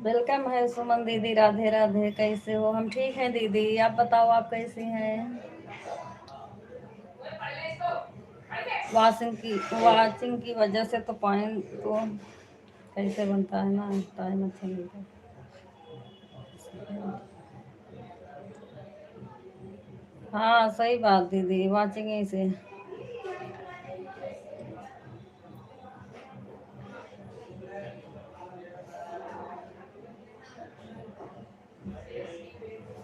Welcome है सुमन दीदी। राधे राधे। कैसे हो? हम ठीक हैं दीदी, आप बताओ आप कैसी हैं? वाचिंग की वजह से तो पॉइंट तो कैसे बनता है ना, टाइम अच्छा मिलता है। हाँ सही बात दीदी, वाचिंग ही से।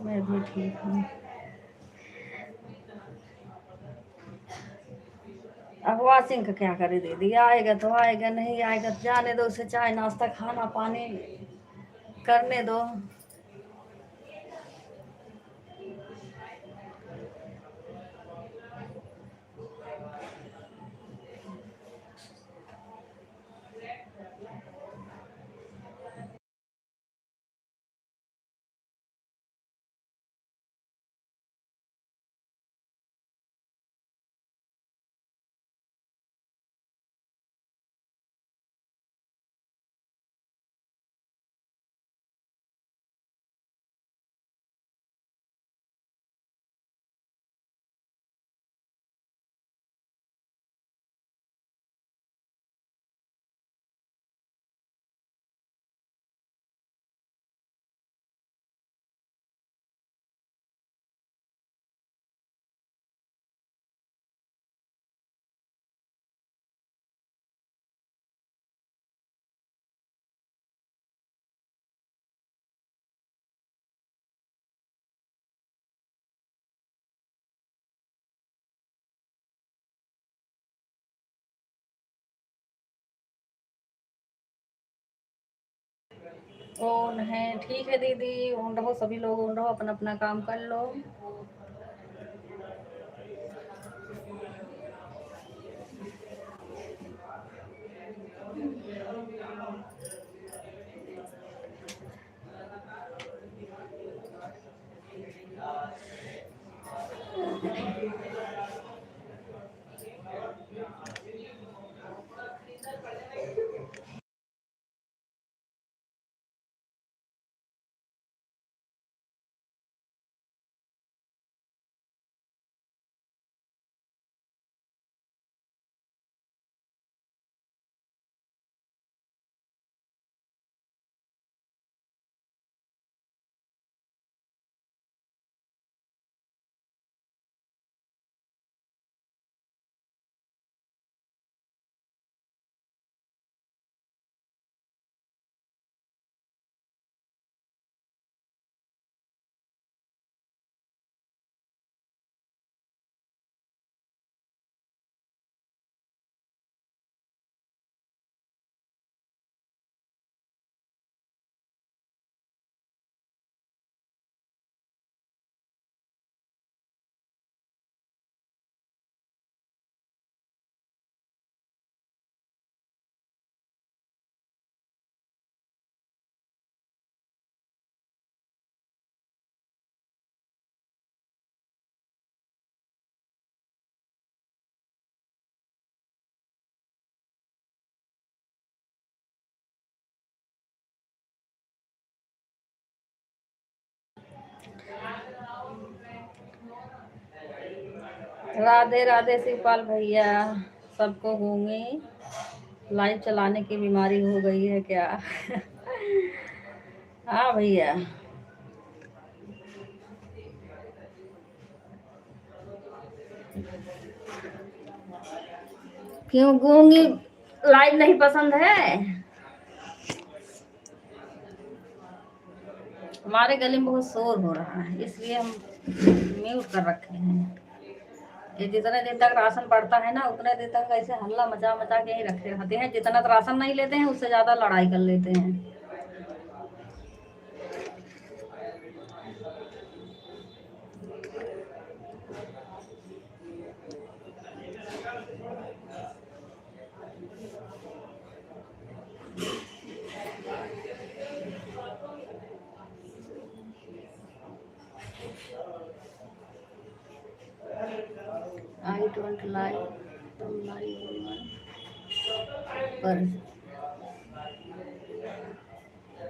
मैं भी ठीक हूँ। अब वाचिंग का क्या करे दीदी, आएगा तो आएगा, नहीं आएगा तो जाने दो, उसे चाय नाश्ता खाना पानी करने दो। ओन है, ठीक है दीदी, ओन रहो, सभी लोग ओन रहो, अपना अपना काम कर लो। राधे राधे शिवपाल भैया, सबको होंगे लाइव चलाने की बीमारी हो गई है क्या? हाँ भैया, क्यों गूंगी? लाइव नहीं पसंद है? हमारे गले में बहुत शोर हो रहा है, इसलिए हम म्यूट कर रखे हैं। ये जितने दिन तक राशन पड़ता है ना, उतने दिन तक ऐसे हल्ला मचा मचा के ही रखे रहते हैं। जितना तो राशन नहीं लेते हैं, उससे ज्यादा लड़ाई कर लेते हैं। आई डोंट लाइक पर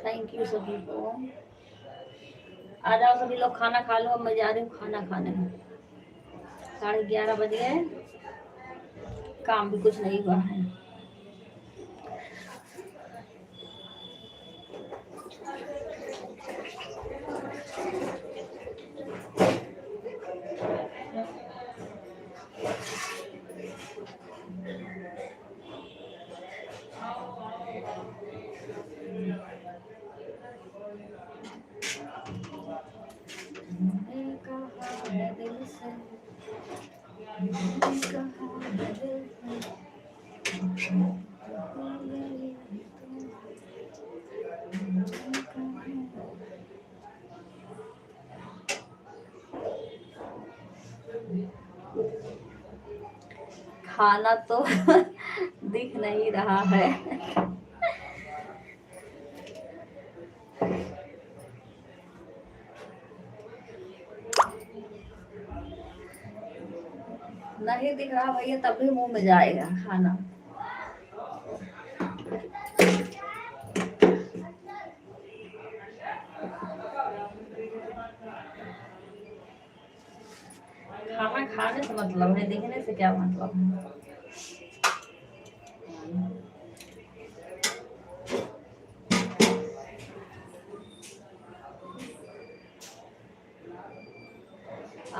थैंक यू सभी को। आ जाओ सभी लोग, खाना खा लो। अब मैं जा रही हूँ खाना खाने। 11:30 बज गए, काम भी कुछ नहीं हुआ है। मैंने कहा है दिल से, मैंने कहा है दिल से, हो गई तो। खाना तो दिख नहीं रहा है। नहीं दिख रहा भैया, तभी मुंह में जाएगा खाना। खाना खाने से मतलब है, दिखने से क्या मतलब है।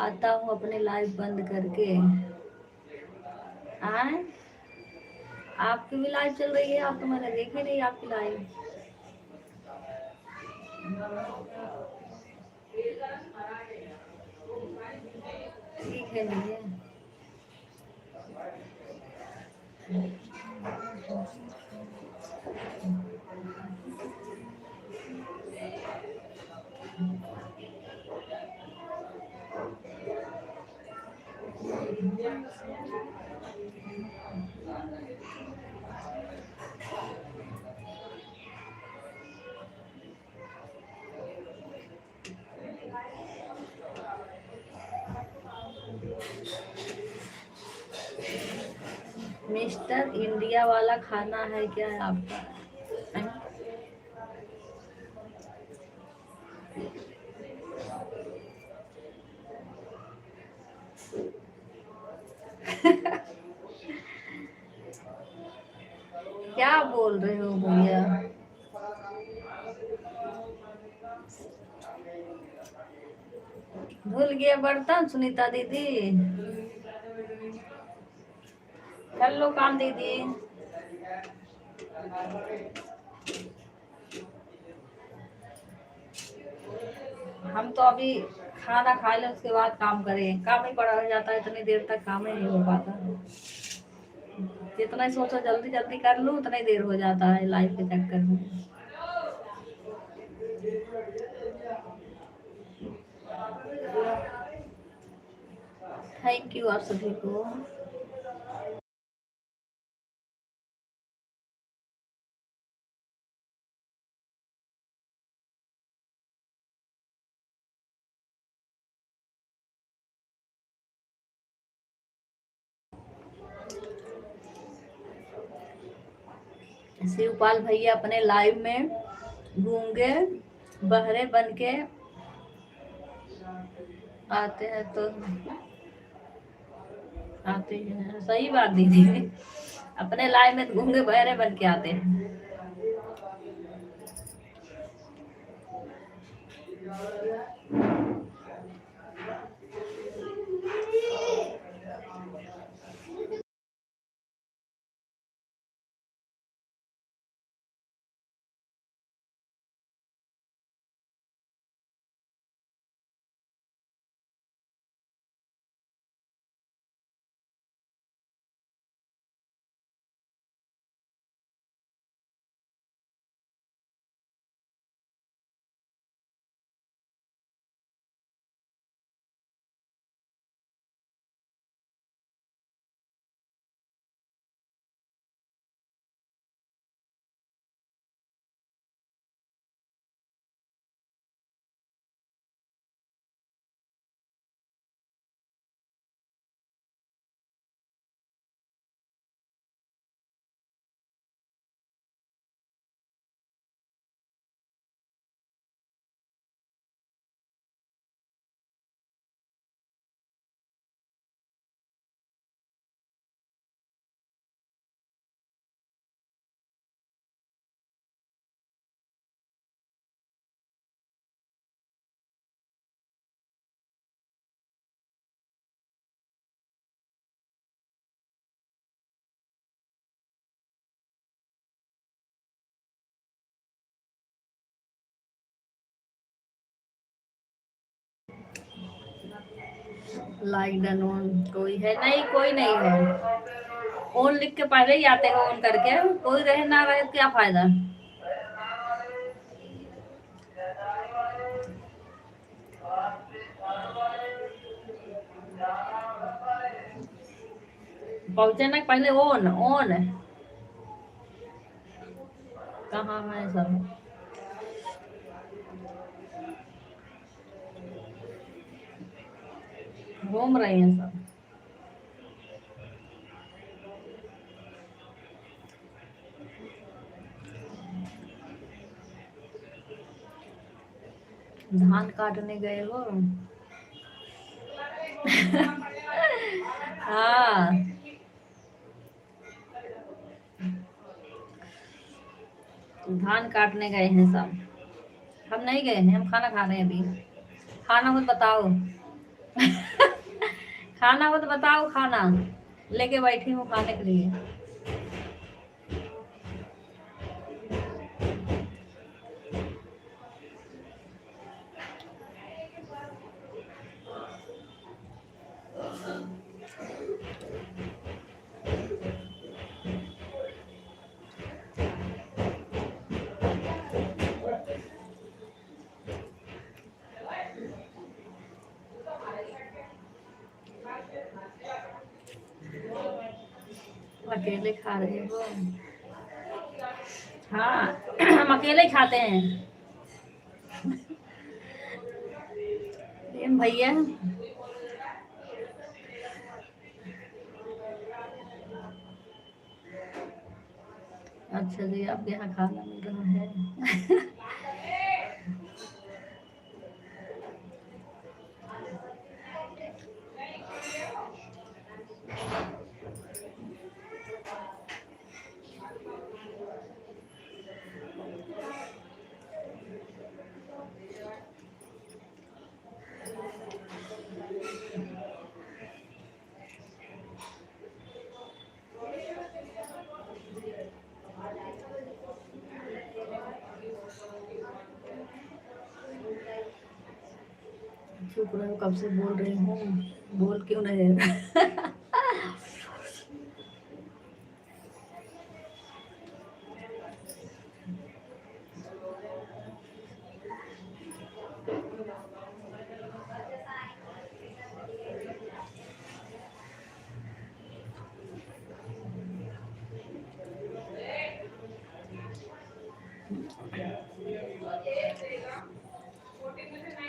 आता हूँ अपने लाइव बंद करके। आए, आपकी भी लाइव चल रही है? आप तो मैंने देखी नहीं आपकी लाइव। ठीक है भैया। मिस्टर इंडिया वाला खाना है क्या आपका? क्या बोल रहे हो भैया? भूल गया बर्तन सुनीता दीदी। कर लो काम दीदी। हम तो अभी खाना खा ले उसके बाद काम करें। काम ही पड़ा हो जाता है, इतनी देर तक काम ही नहीं हो पाता। जितना ही सोचो जल्दी जल्दी कर लूँ, उतना ही देर हो जाता है लाइफ के चक्कर में। थैंक यू आप सभी को। शिवपाल भैया अपने लाइव में गूंगे बहरे बन के आते हैं तो आते हैं। सही बात दीदी, अपने लाइव में गूंगे बहरे बन के आते हैं। लाइक डन ऑन कोई है नहीं, कोई नहीं है। ऑन लिख के पहले ही आते हो, ऑन करके कोई रहे ना रहे क्या फायदा। पहुंचे ना पहले ऑन ऑन। कहाँ है सब। घूम रहे हैं सब। धान काटने गए हो। हाँ। धान काटने गए हैं सब। हम नहीं गए हैं, हम खाना खा रहे हैं अभी। खाना हो तो बताओ। खाना हो तो बताओ, खाना लेके बैठी हूँ खाने के लिए। अकेले खा रहे हो। हाँ। हम अकेले ही खाते हैं। ये भैया। अच्छा जी, आपके यहाँ खाना मिल रहा है। चुप रहो, कब से बोल रही हूँ। बोल क्यों नहीं रहे।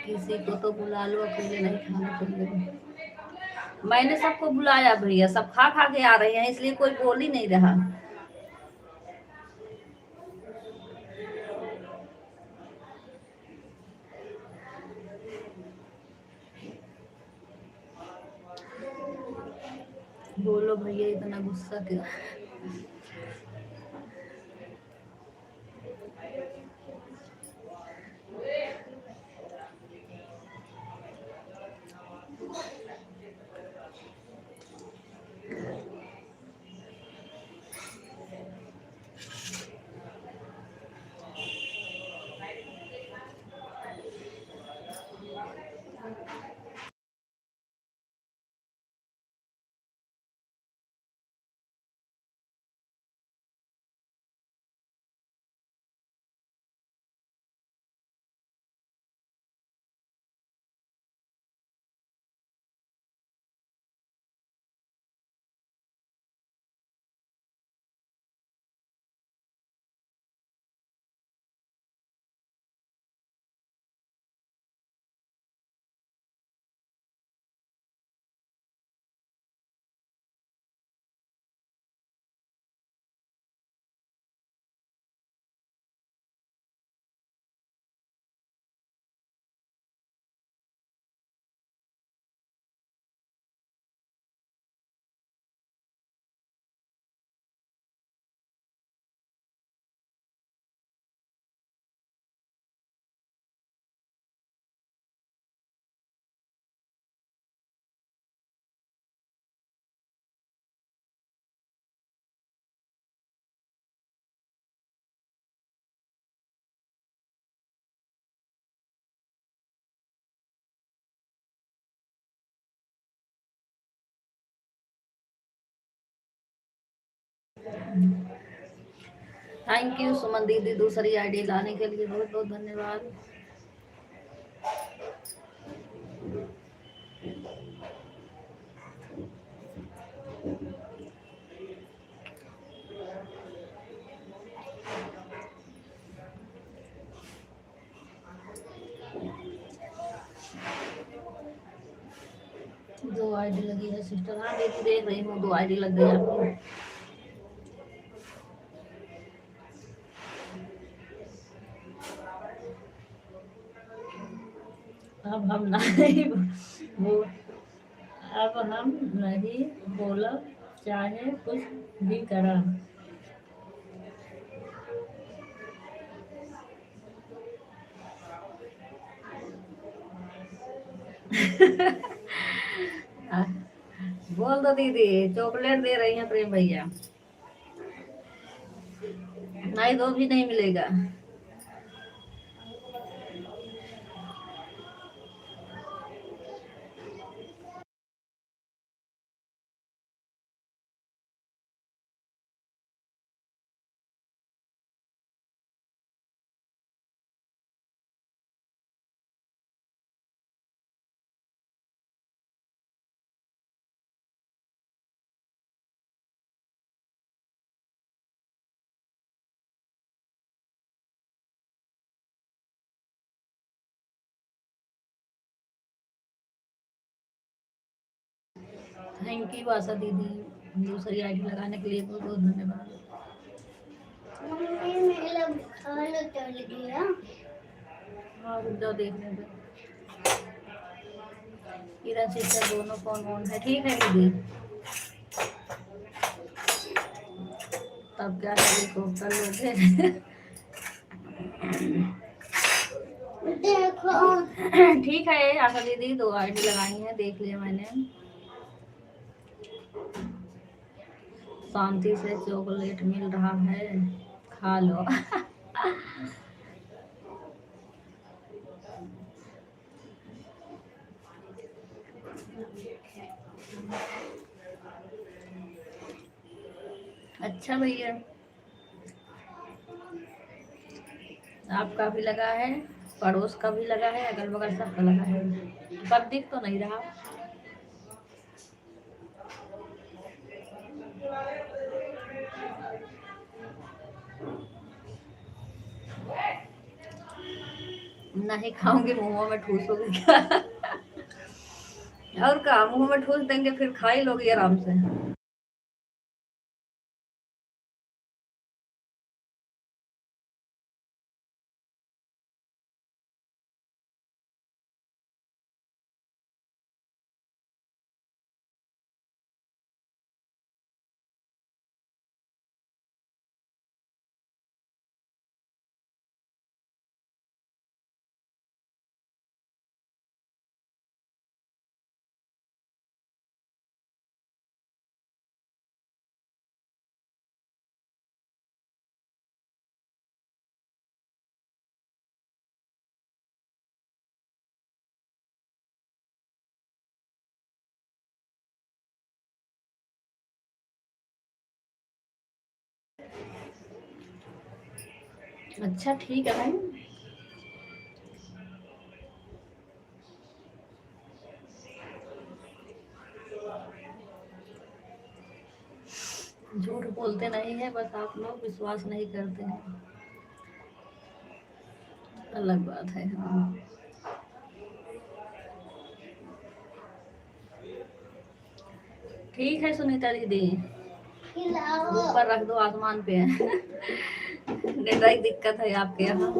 किसी को तो बुला लो, अकेले नहीं खाना चाहिए। मैंने सबको बुलाया भैया, सब खा खा के आ रहे हैं, इसलिए कोई बोल ही नहीं रहा। बोलो भैया, इतना गुस्सा क्यों। थैंक यू सुमन दीदी, दूसरी आईडी लाने के लिए बहुत बहुत धन्यवाद। दो आईडी लगी है सिस्टर। हाँ दीदी देख रही हूँ, दो आईडी लग गई आपकी। अब हम नहीं वो अब हम नहीं बोला, चाहे कुछ भी करा। बोल दो दीदी, चॉकलेट दे रही हैं प्रेम भैया। नहीं दो भी नहीं मिलेगा। थैंक यू आशा दीदी, दूसरी आईडी लगाने के लिए बहुत बहुत धन्यवाद। हाँ रुक जाओ, देखने दो। किरण सिस्टर दोनों फोन ऑन है, ठीक है दीदी। तब क्या है, देखो कर लोगे। देखो ठीक है आशा दीदी, दो आईडी लगाई है, देख लिया मैंने। शांति से चॉकलेट मिल रहा है, खा लो। अच्छा भैया, आपका भी लगा है, पड़ोस का भी लगा है, अगल बगल सबका लगा है, पर दिख तो नहीं रहा। नहीं खाऊंगी, मुंह में ठूसोगे क्या? और क्या, मुंह में ठूस देंगे फिर खा ही लोगी आराम से। अच्छा ठीक है भाई। झूठ बोलते नहीं है, बस आप लोग विश्वास नहीं करते हैं, अलग बात है। हाँ ठीक है सुनीता दीदी, ऊपर रख दो, आसमान पे है। नेटवर्क दिक्कत है आपके यहाँ।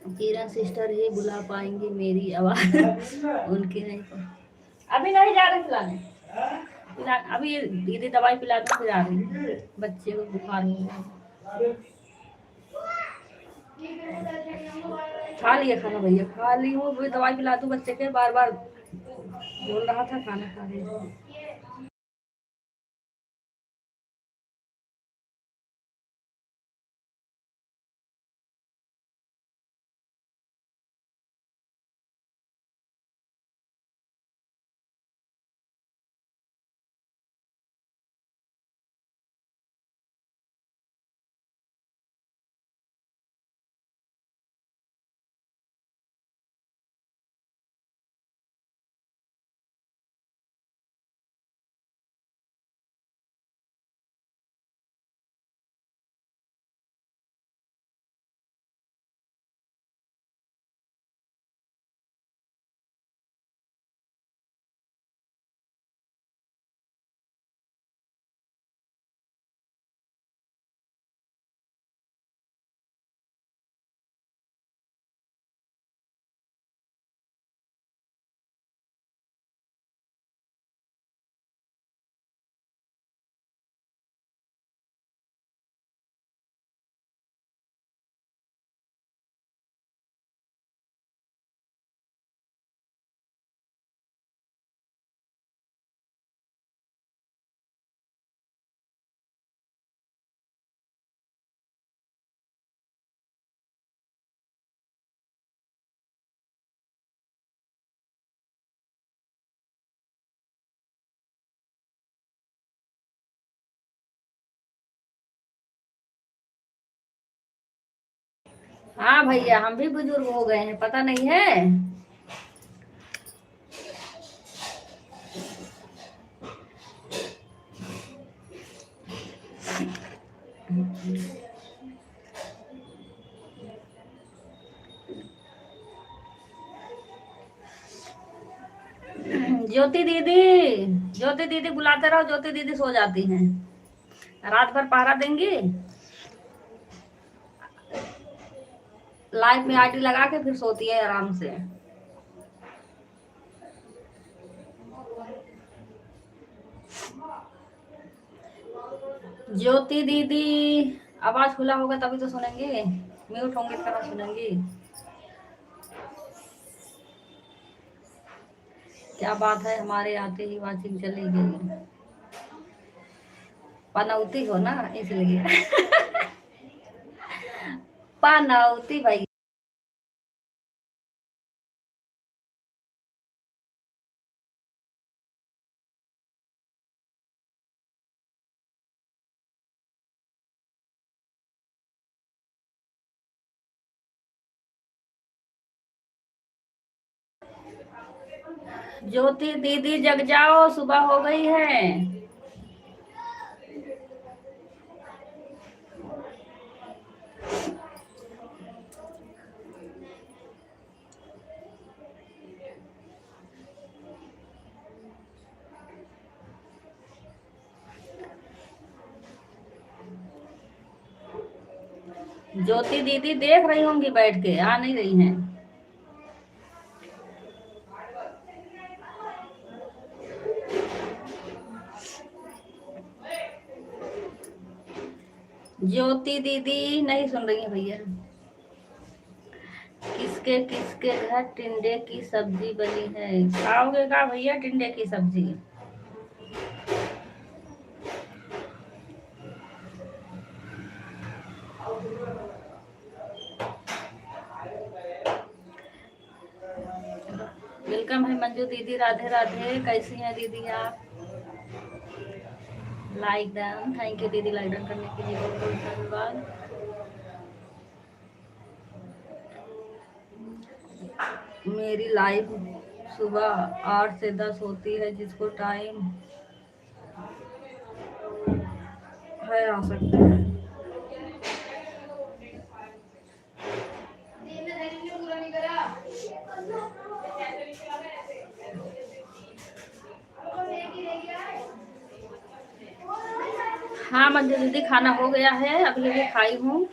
किरण सिस्टर ही बुला पाएंगी मेरी आवाज उनकी नहीं। अभी नहीं जा रहे खिलाने, अभी दीदी दवाई पिला दो फिर आ रही। बच्चे को बुखार हो गया। खा लिया खाना भैया, खा ली हूँ, दवाई पिला दूँ बच्चे के, बार बार बोल रहा था खाना खा लिया। हाँ भैया, हम भी बुजुर्ग हो गए हैं, पता नहीं है। ज्योति दीदी, ज्योति दीदी बुलाते रहो, ज्योति दीदी सो जाती हैं, रात भर पहरा देंगी। लाइफ में आईडी लगा के फिर सोती है आराम से। ज्योति दीदी, आवाज खुला होगा तभी तो सुनेंगे, म्यूट होंगे तो कहाँ सुनेंगी। क्या बात है, हमारे आते ही वाचिंग चली गई। पनौती हो ना इसलिए पनौती भाई। ज्योति दीदी जग जाओ, सुबह हो गई है। ज्योति दीदी देख रही होंगी बैठ के, आ नहीं रही हैं। ज्योति दीदी नहीं सुन रही है भैया। किसके किसके घर टिंडे की सब्जी बनी है, खाओगे का भैया टिंडे की सब्जी? वेलकम है मंजू दीदी, राधे राधे, कैसी हैं दीदी आप? लाइक डन, थैंक यू दीदी, लाइक डन करने के लिए बहुत बहुत धन्यवाद। मेरी लाइफ सुबह 8 से 10 होती है, जिसको टाइम है आ सकता है। हाँ मंजू दीदी, खाना हो गया है, अभी अभी खाई हूँ।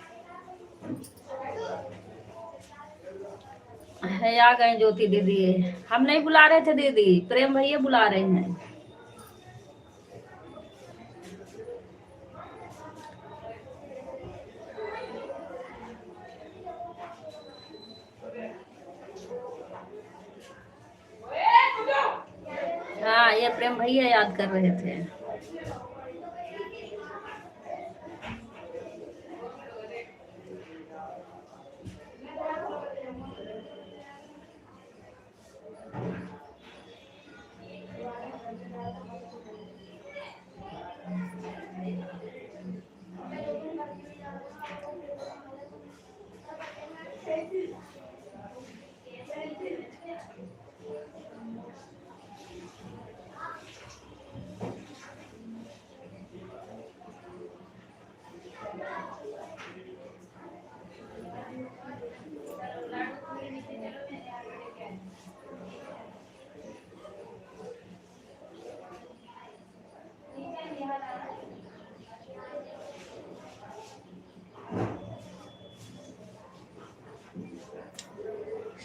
है आ गए ज्योति दीदी। हम नहीं बुला रहे थे दीदी, प्रेम भैया बुला रहे हैं। हाँ, ये प्रेम भैया याद कर रहे थे।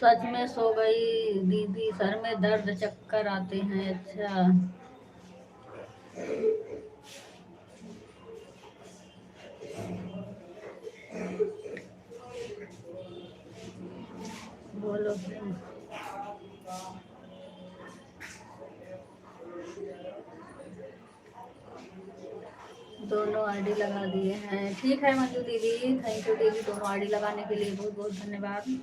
सच में सो गई दीदी, सर में दर्द, चक्कर आते हैं। अच्छा, बोलो। दोनों आईडी लगा दिए हैं। ठीक है मंजू दीदी, थैंक यू दीदी, दोनों आईडी लगाने के लिए बहुत बहुत धन्यवाद।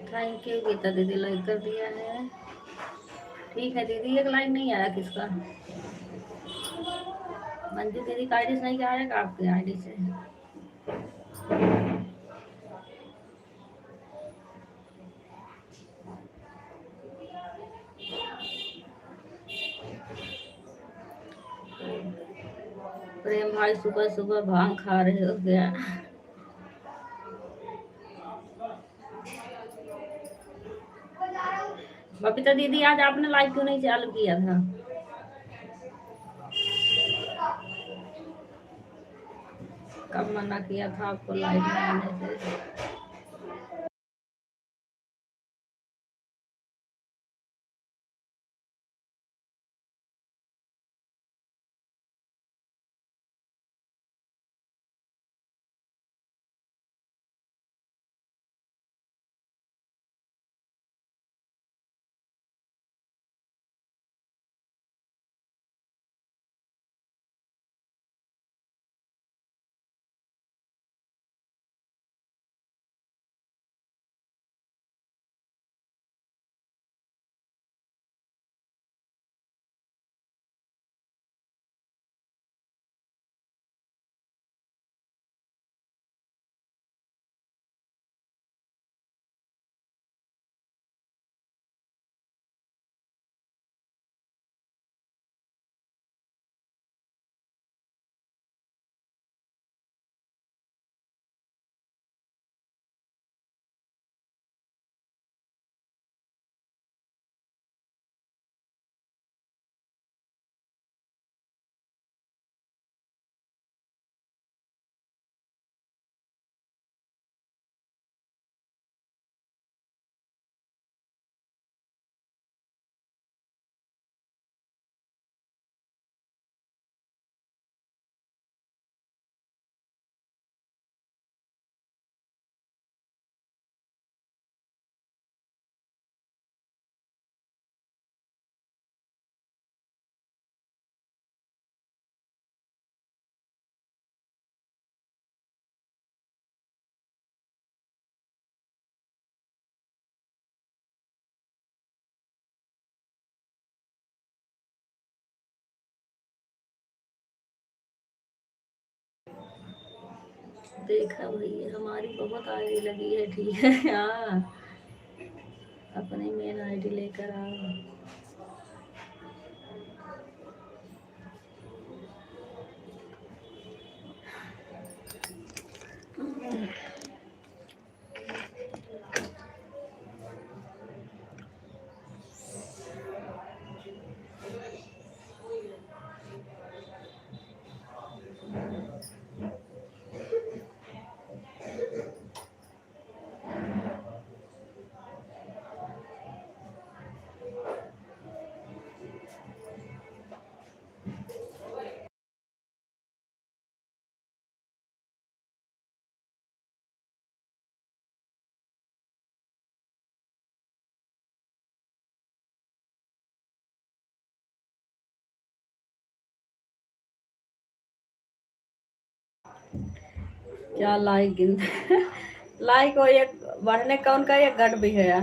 थैंक यू गीता दीदी, लाइक कर दिया है। ठीक है दीदी, एक लाइक नहीं आया किसका? मंजू दीदी का आईडी से नहीं आएगा, आपके आईडी से। प्रेम भाई सुबह सुबह भांग खा रहे हो क्या? बबीता दीदी, आज आपने लाइव क्यों नहीं चालू किया था? कब मना किया था आपको लाइव में आने से? देखा भैया हमारी बहुत आईडी लगी है, ठीक है। हाँ, अपनी मेन आईडी लेकर आओ। क्या लाइक गिन लाइक और एक बढ़ने का उनका एक घट भी है।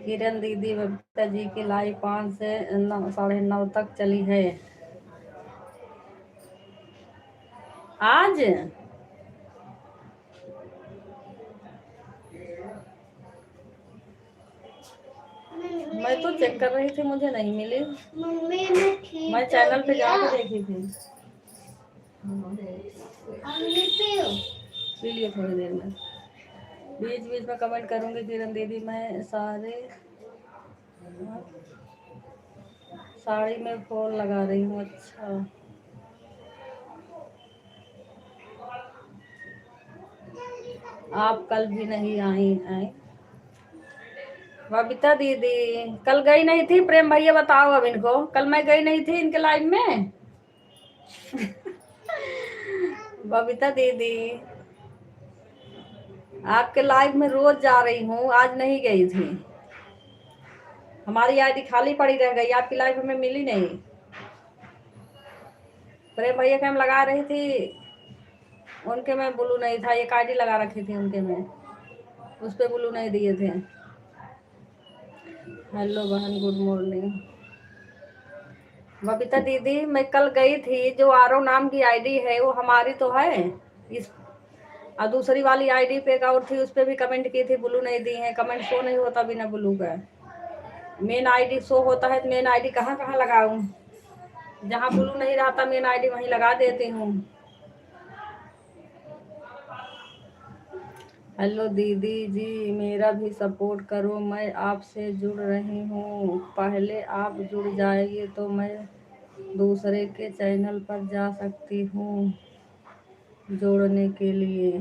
किरण दीदी बबीता जी की लाइव 5 से 9:30 तक चली है आज। मैं तो चेक कर रही थी, मुझे नहीं मिली। मैं चैनल पे जाकर देखी थी। पी लिए थोड़ी देर में। बीच बीच में कमेंट करूंगी किरण दीदी, मैं साड़ी में फॉल लगा रही हूँ। अच्छा, आप कल भी नहीं आई बबीता दीदी? कल गई नहीं थी? प्रेम भैया बताओ अब इनको, कल मैं गई नहीं थी इनके लाइव में। बबीता दीदी आपके लाइव में रोज जा रही हूँ, आज नहीं गई थी। हमारी आईडी खाली पड़ी रह गई, आपकी लाइव हमें मिली नहीं। प्रेम भैया के हम लगा रही थी, उनके में ब्लू नहीं था। एक आईडी लगा रखी थी उनके में, उस पे ब्लू नहीं दिए थे। हेलो बहन, गुड मॉर्निंग। बबीता दीदी मैं कल गई थी, जो आरो नाम की आईडी है वो हमारी तो है इस, और दूसरी वाली आईडी पे एक और थी, उस पे भी कमेंट की थी, ब्लू नहीं दी है। कमेंट शो नहीं होता बिना ब्लू का। मेन आईडी शो होता है तो मेन आईडी कहाँ कहाँ लगाऊं? जहाँ ब्लू नहीं रहता मेन आईडी वहीं लगा देती हूँ। हेलो दीदी जी, मेरा भी सपोर्ट करो, मैं आपसे जुड़ रही हूँ। पहले आप जुड़ जाएगी तो मैं दूसरे के चैनल पर जा सकती हूँ जोड़ने के लिए।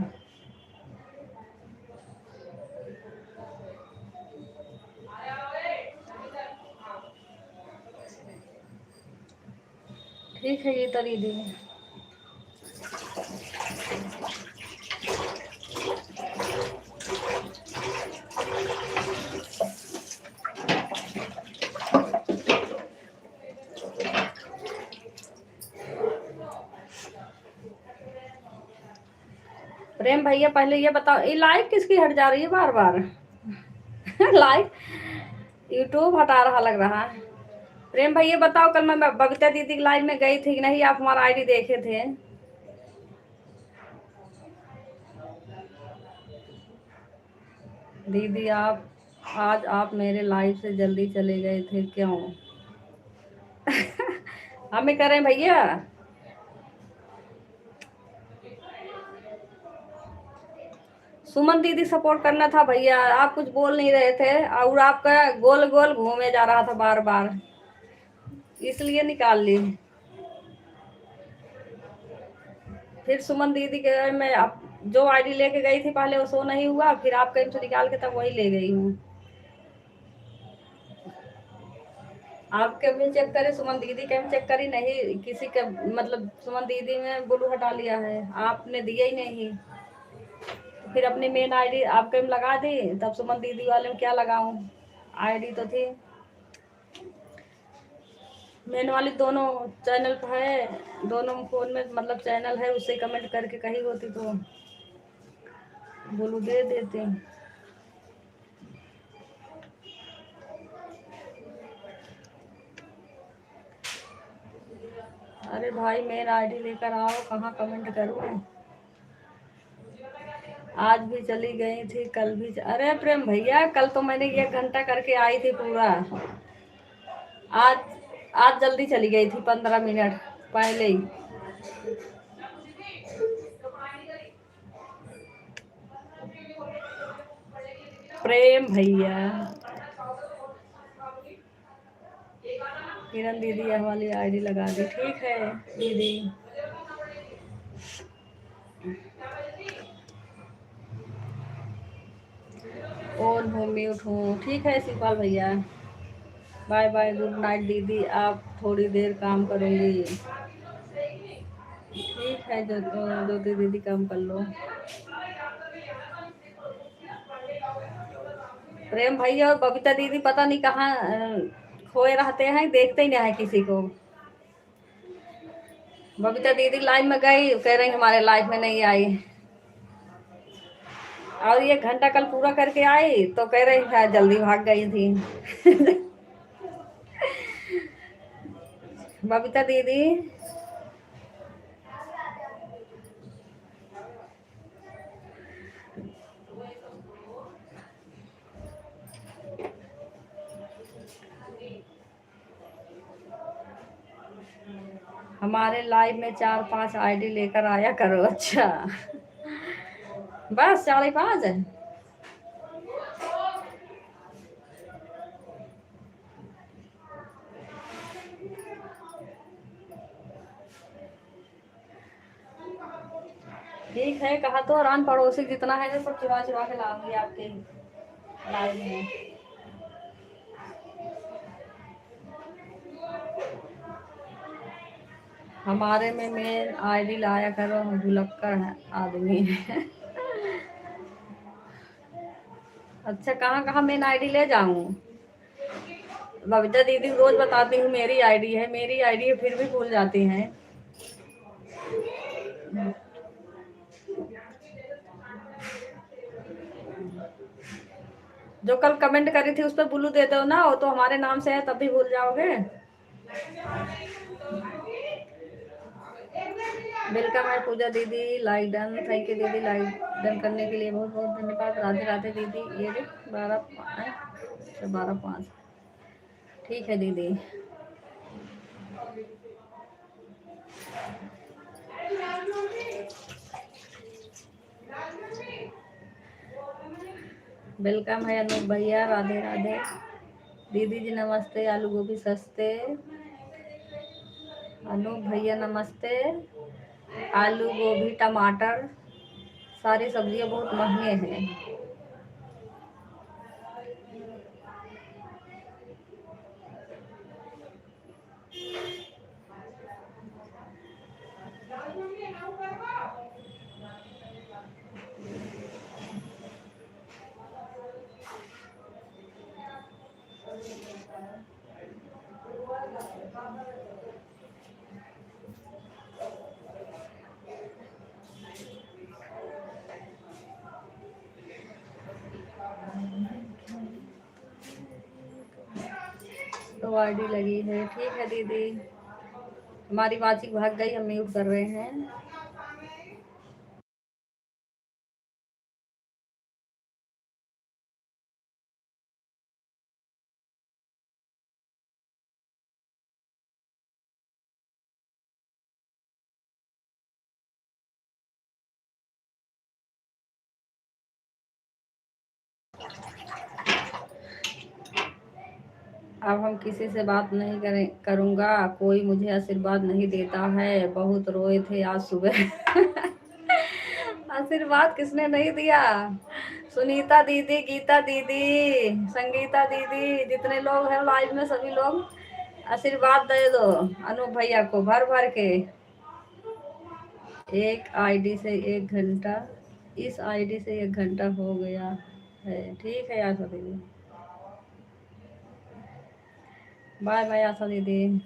ठीक है ये तो दीदी। प्रेम भैया पहले ये बताओ, ये लाइक किसकी हट जा रही है बार बार? लाइक यूट्यूब हटा रहा लग रहा है। प्रेम भैया बताओ, कल मैं बबीता दीदी की लाइव में गई थी कि नहीं? आप हमारा आईडी देखे थे? दीदी आप मेरे लाइव से जल्दी चले गए थे क्यों? हमें करें भैया? सुमन दीदी सपोर्ट करना था भैया, आप कुछ बोल नहीं रहे थे और आपका गोल गोल घूमे जा रहा था बार बार, इसलिए निकाल ली। फिर सुमन दीदी के मैं जो आईडी लेके गई थी पहले वो शो नहीं हुआ, फिर आप कहीं से निकाल के तब वही ले गई हूँ। आपके भी चेक करे, सुमन दीदी के भी चेक करी, नहीं किसी के मतलब सुमन दीदी में ब्लू हटा लिया है, आपने दिया ही नहीं। फिर अपनी मेन आईडी आपके में लगा दी, तब सुमन दीदी वाले में क्या लगाऊं? आईडी तो थी। मेन वाली दोनों चैनल पर है, दोनों फोन में मतलब चैनल है, उससे कमेंट करके कही होती तो बोलू दे देते। अरे भाई मेन आईडी लेकर आओ, कहाँ कमेंट करूँ। आज भी चली गई थी, कल भी अरे प्रेम भैया कल तो मैंने 1 घंटा करके आई थी पूरा। आज आज जल्दी चली गई थी, 15 मिनट पहले ही। प्रेम भैया, किरण दीदी हमारी आईडी लगा दी, ठीक है दीदी। ऑन हूँ, म्यूट हूँ, ठीक है शिवपाल भैया। बाय बाय, गुड नाइट दीदी, आप थोड़ी देर काम करूँगी। ठीक है ज्योति दीदी काम कर लो। प्रेम भैया और बबीता दीदी पता नहीं कहाँ खोए रहते हैं, देखते ही नहीं है किसी को। बबीता दीदी लाइव में गई, कह रही हमारे लाइव में नहीं आई, और 1 घंटा कल पूरा करके आई तो कह रही है जल्दी भाग गई थी। बबीता दीदी हमारे लाइव में 4-5 आईडी लेकर आया करो। अच्छा बस 4-5 है। ठीक है, कहा तो रान पड़ोसी जितना है सब चुरा चुरा के लाऊंगी आपके लाइव में। हमारे में मेन आईडी लाया करो, हम भुलक्कड़ है आदमी है। अच्छा कहाँ कहाँ मेन आईडी ले जाऊँ। बबीता दीदी रोज बताती हूँ मेरी आईडी है, मेरी आईडी है, फिर भी भूल जाती हैं। जो कल कमेंट करी थी उस पर ब्लू दे दो ना, वो तो हमारे नाम से है, तब भी भूल जाओगे। वेलकम है पूजा दीदी, लाइक डन, थैंक यू दीदी लाइक डन करने के लिए बहुत बहुत धन्यवाद। राधे राधे दीदी, ये 12-5 ठीक है दीदी। वेलकम है अनूप भैया, राधे राधे दीदी जी नमस्ते। आलू गोभी सस्ते, अनूप भैया नमस्ते। आलू गोभी टमाटर सारी सब्जियां बहुत महंगे हैं। तो आईडी लगी है, ठीक है दीदी। हमारी बातचीत भाग गई, हम म्यूट कर रहे हैं। अब हम किसी से बात नहीं करूँगा, कोई मुझे आशीर्वाद नहीं देता है, बहुत रोए थे आज सुबह। आशीर्वाद किसने नहीं दिया। सुनीता दीदी, गीता दीदी, संगीता दीदी, जितने लोग हैं लाइव में सभी लोग आशीर्वाद दे दो अनूप भैया को भर भर के। एक आईडी से 1 घंटा, इस आईडी से 1 घंटा हो गया है, ठीक है आशा दीदी। बाय बाय आशा दीदी।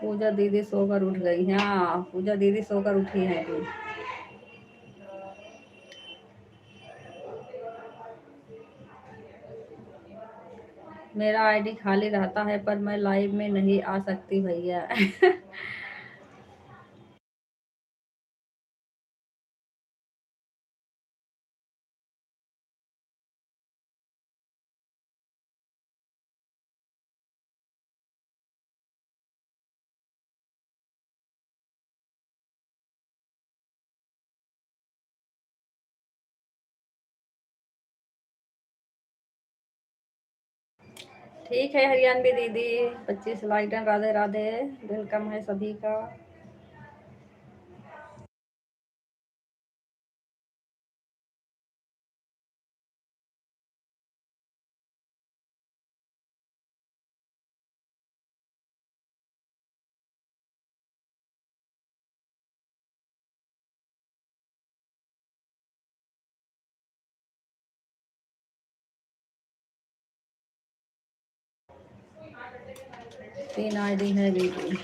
पूजा दीदी सोकर उठ गई। हाँ, पूजा दीदी सोकर उठी है अभी। मेरा आईडी खाली रहता है पर मैं लाइव में नहीं आ सकती भैया। ठीक है हरियाणवी दीदी, 25 लाइटन, राधे राधे, वेलकम है सभी का। तीन आईडी है दीदी,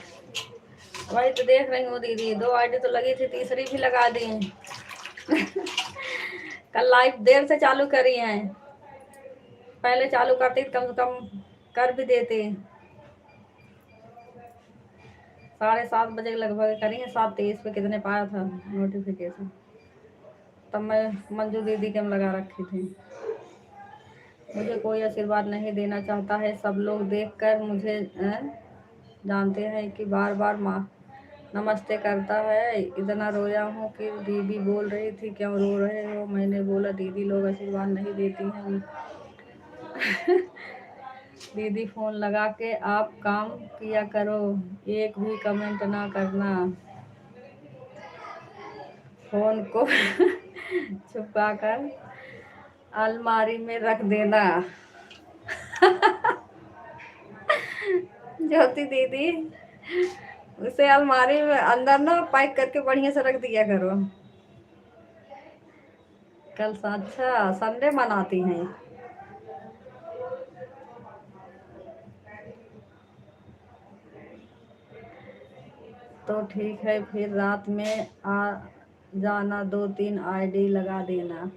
वही तो देख रही हूँ दीदी, 2 आईडी तो लगी थी, तीसरी भी लगा दी। कल लाइव देर से चालू करी है, पहले चालू करती कम से कम कर भी देते। 7:30 बजे लगभग करी है, 7:23 पे कितने पाया था नोटिफिकेशन, तब मैं मंजू दीदी के लगा रखी थी। मुझे कोई आशीर्वाद नहीं देना चाहता है, सब लोग देखकर मुझे जानते हैं कि बार बार माँ नमस्ते करता है। इतना रोया हूँ कि दीदी बोल रही थी क्यों रो रहे हो, मैंने बोला दीदी लोग आशीर्वाद नहीं देती हैं। दीदी फोन लगा के आप काम किया करो, एक भी कमेंट ना करना, फोन को छुपा कर अलमारी में रख देना। ज्योति दीदी, उसे अलमारी में अंदर ना पैक करके बढ़िया से रख दिया करो। कल अच्छा संडे मनाती हैं। तो ठीक है, फिर रात में आ जाना, 2-3 आईडी लगा देना।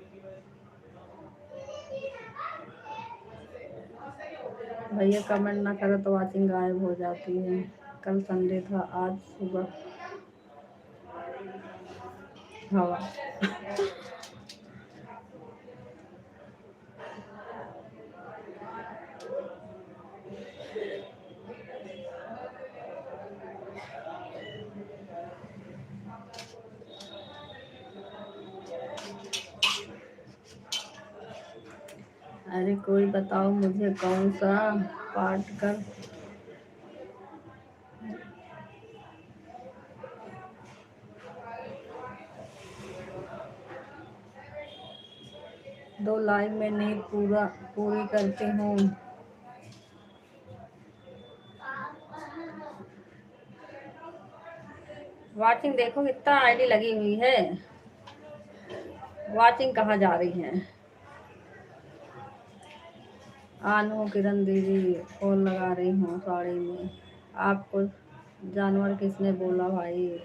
भैया कमेंट ना करो तो वाचिंग गायब हो जाती है। कल संडे था, आज सुबह हवा। अरे कोई बताओ मुझे कौन सा पार्ट कर। दो लाइव में नींद पूरी करती हूँ। वाचिंग देखो कितना आईडी लगी हुई है, वाचिंग कहाँ जा रही है। आनू किरण दीदी, फोन लगा रही हूँ साड़ी में। आपको जानवर किसने बोला भाई।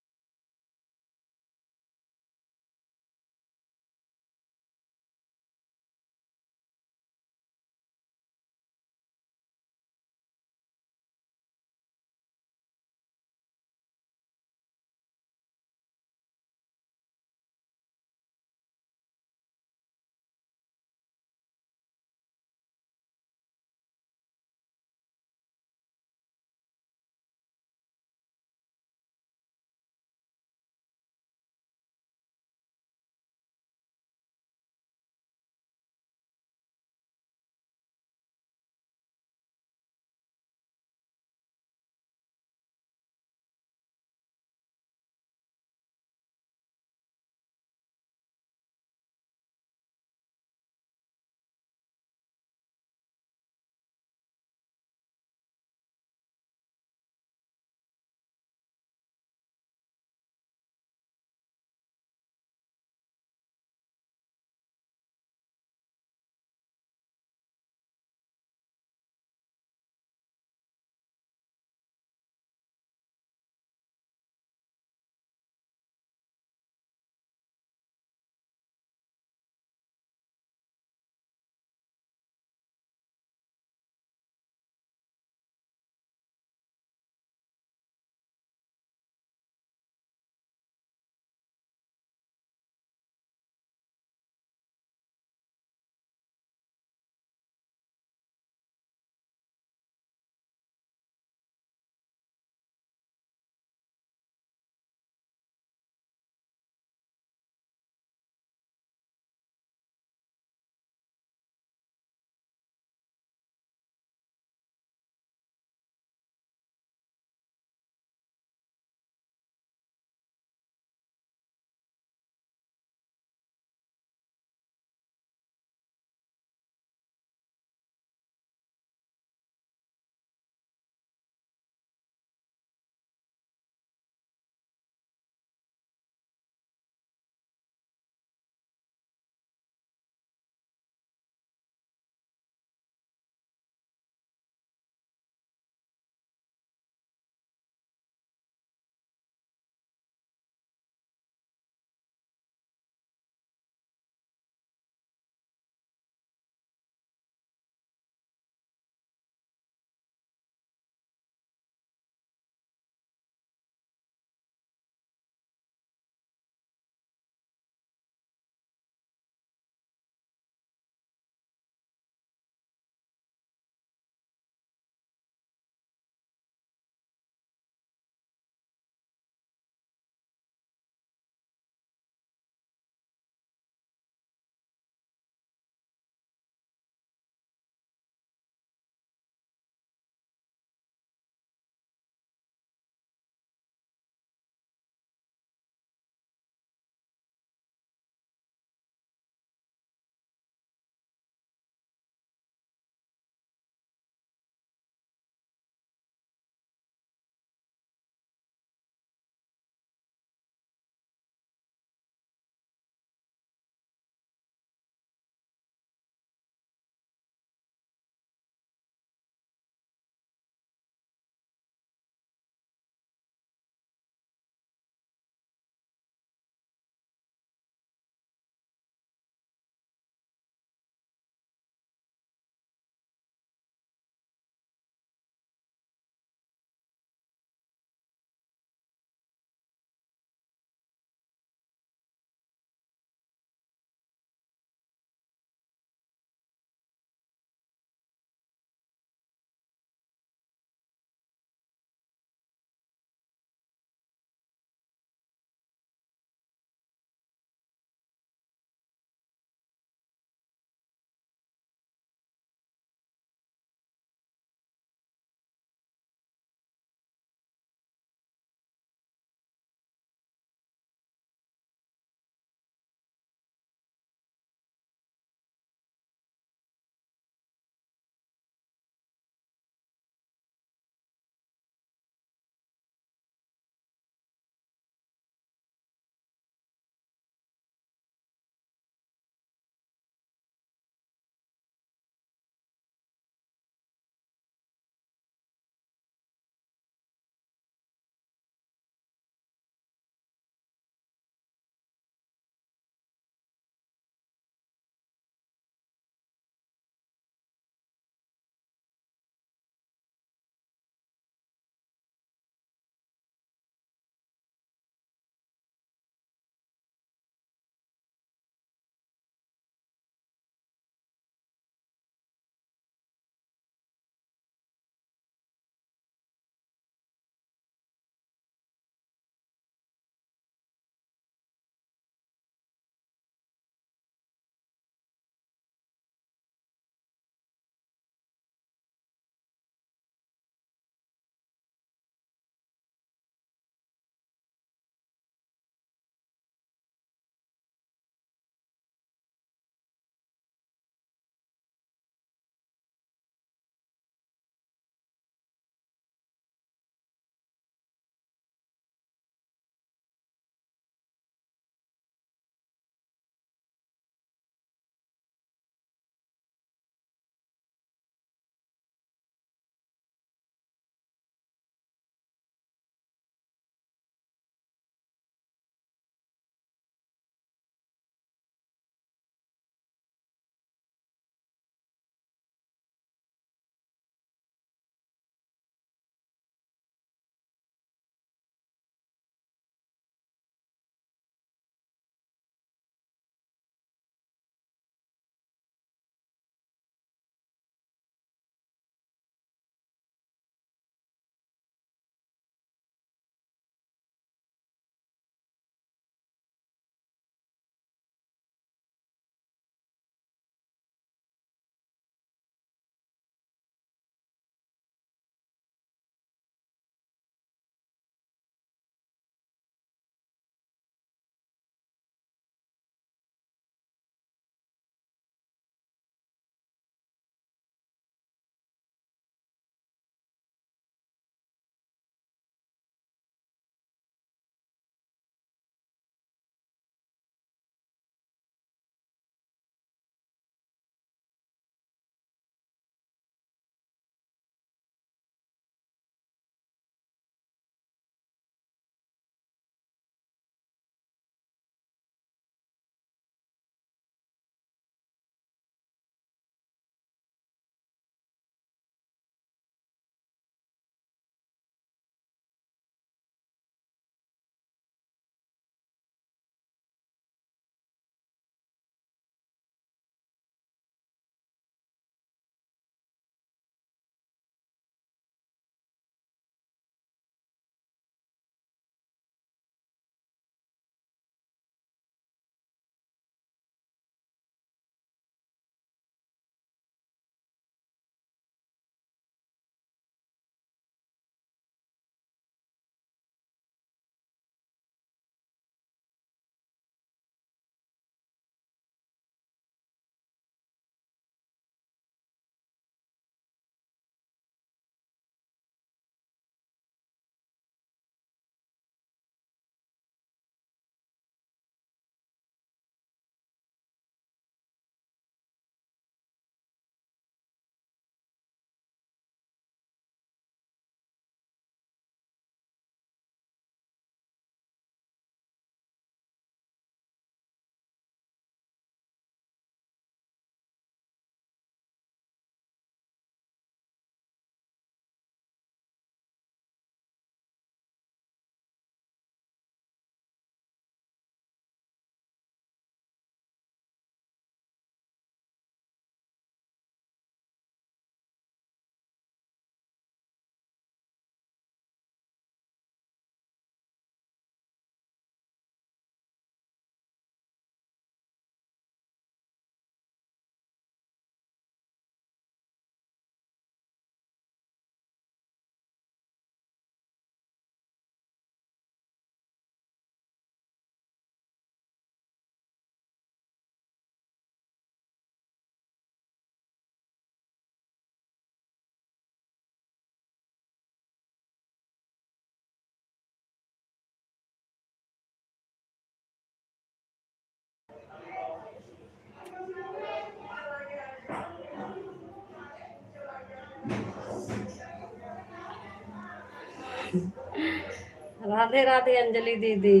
राधे राधे अंजलि दीदी,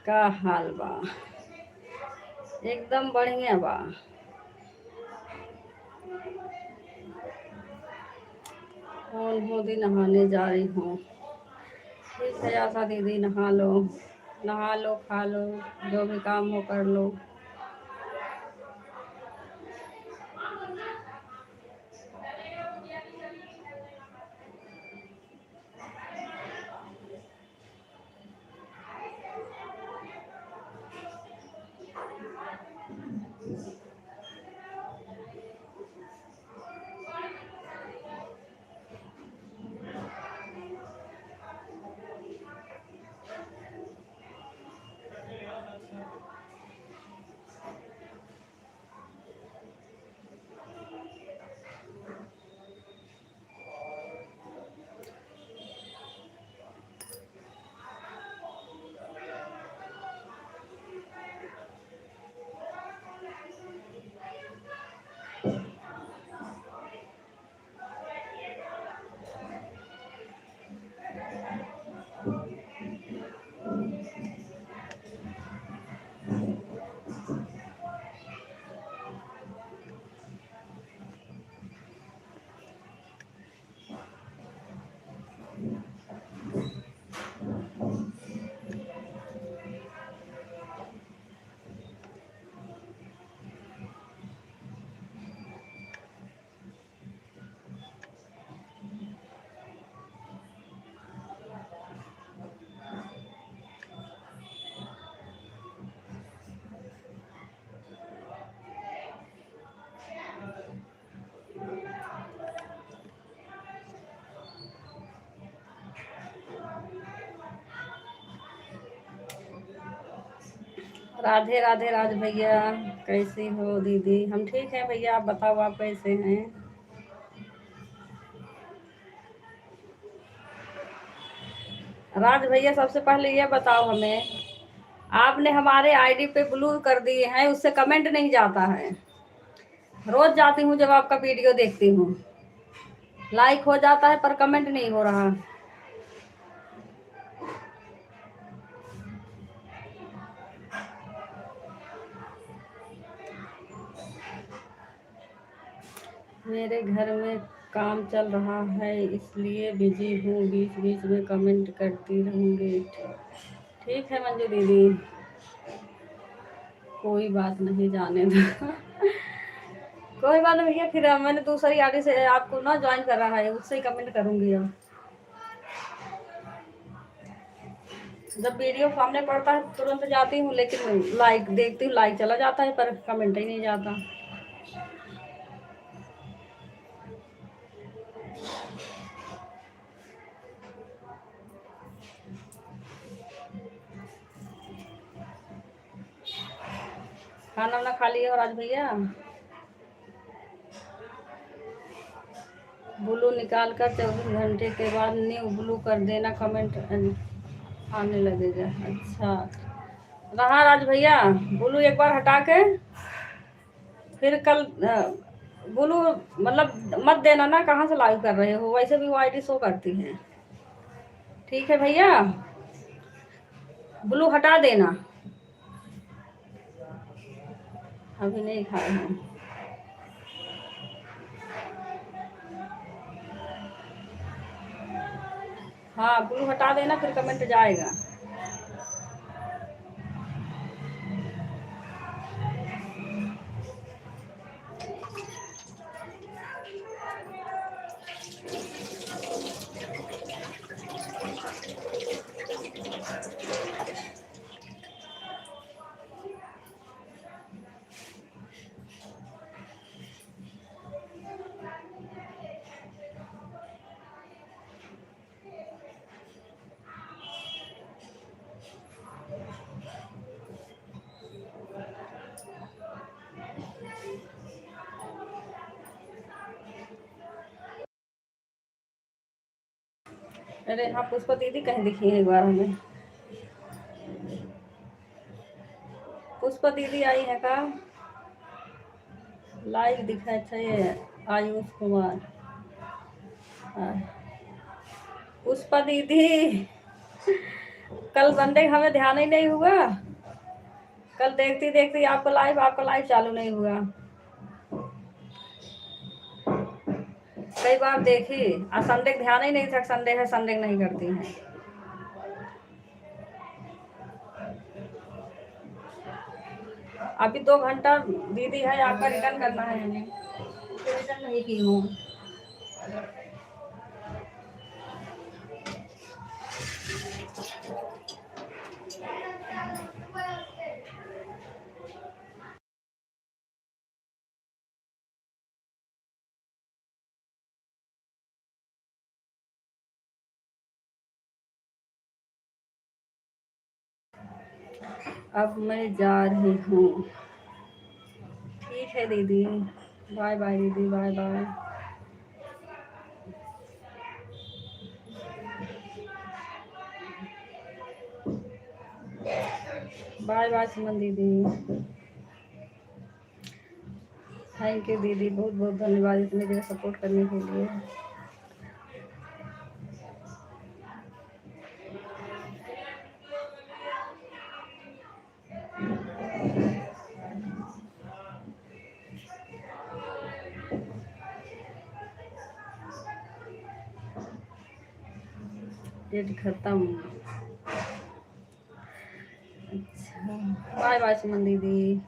का हाल बा? एकदम बढ़िया बा। कौन मोदी नहाने जा रही हूँ। ठीक है आशा दीदी, नहा लो, नहा लो, खा लो, जो भी काम हो कर लो। राधे राधे राज भैया, कैसी हो दीदी? हम ठीक हैं भैया, आप बताओ आप कैसे हैं? राज भैया सबसे पहले ये बताओ हमें, आपने हमारे आईडी पे ब्लू कर दिए हैं, उससे कमेंट नहीं जाता है। रोज जाती हूँ जब आपका वीडियो देखती हूँ, लाइक हो जाता है पर कमेंट नहीं हो रहा। मेरे घर में काम चल रहा है इसलिए बिजी हूँ, बीच बीच में कमेंट करती रहूँगी। ठीक है मंजू दीदी, कोई बात नहीं, जाने दो। कोई बात नहीं भैया, फिर मैंने दूसरी आईडी से आपको ना ज्वाइन कर रहा है, उससे ही कमेंट करूँगी अब। जब वीडियो सामने पड़ता है तुरंत जाती हूँ, लेकिन लाइक देखती हूँ, लाइक चला जाता है पर कमेंट ही नहीं जाता। खाना वाना खा लिया और आज भैया ब्लू निकाल कर 24 घंटे के बाद न्यू ब्लू कर देना, कमेंट आने लगेगा। अच्छा रहा राज भैया, ब्लू एक बार हटा के फिर कल ब्लू मतलब मत देना ना, कहाँ से लाइव कर रहे हो, वैसे भी वो आईडी शो करती है। ठीक है भैया, ब्लू हटा देना। अभी नहीं खाए हैं। हाँ ब्लू हटा देना, फिर कमेंट जाएगा। अरे हाँ पुष्पा दीदी कहीं दिखी है एक बार हमें। पुष्पा दीदी आई है का? लाइव दिखाई थे आयुष कुमार। हाँ। पुष्पा दीदी, कल संडे हमें ध्यान ही नहीं हुआ। कल देखती देखती आपका लाइव चालू नहीं हुआ। कई बार देखी, आज संडे का ध्यान ही नहीं था, संडे है, संडे नहीं करती हैं। अभी 2 घंटा दीदी है, आपका रिटर्न करना है हमें, रिटर्न नहीं की हूँ। अब मैं जा रही हूँ। ठीक है दीदी, बाय बाय दीदी, बाय बाय। बाय बाय सुमन दीदी। थैंक यू दीदी, बहुत बहुत धन्यवाद इतने देर सपोर्ट करने के लिए। डेट खत्म। अच्छा, बाय बाय सुमन दीदी।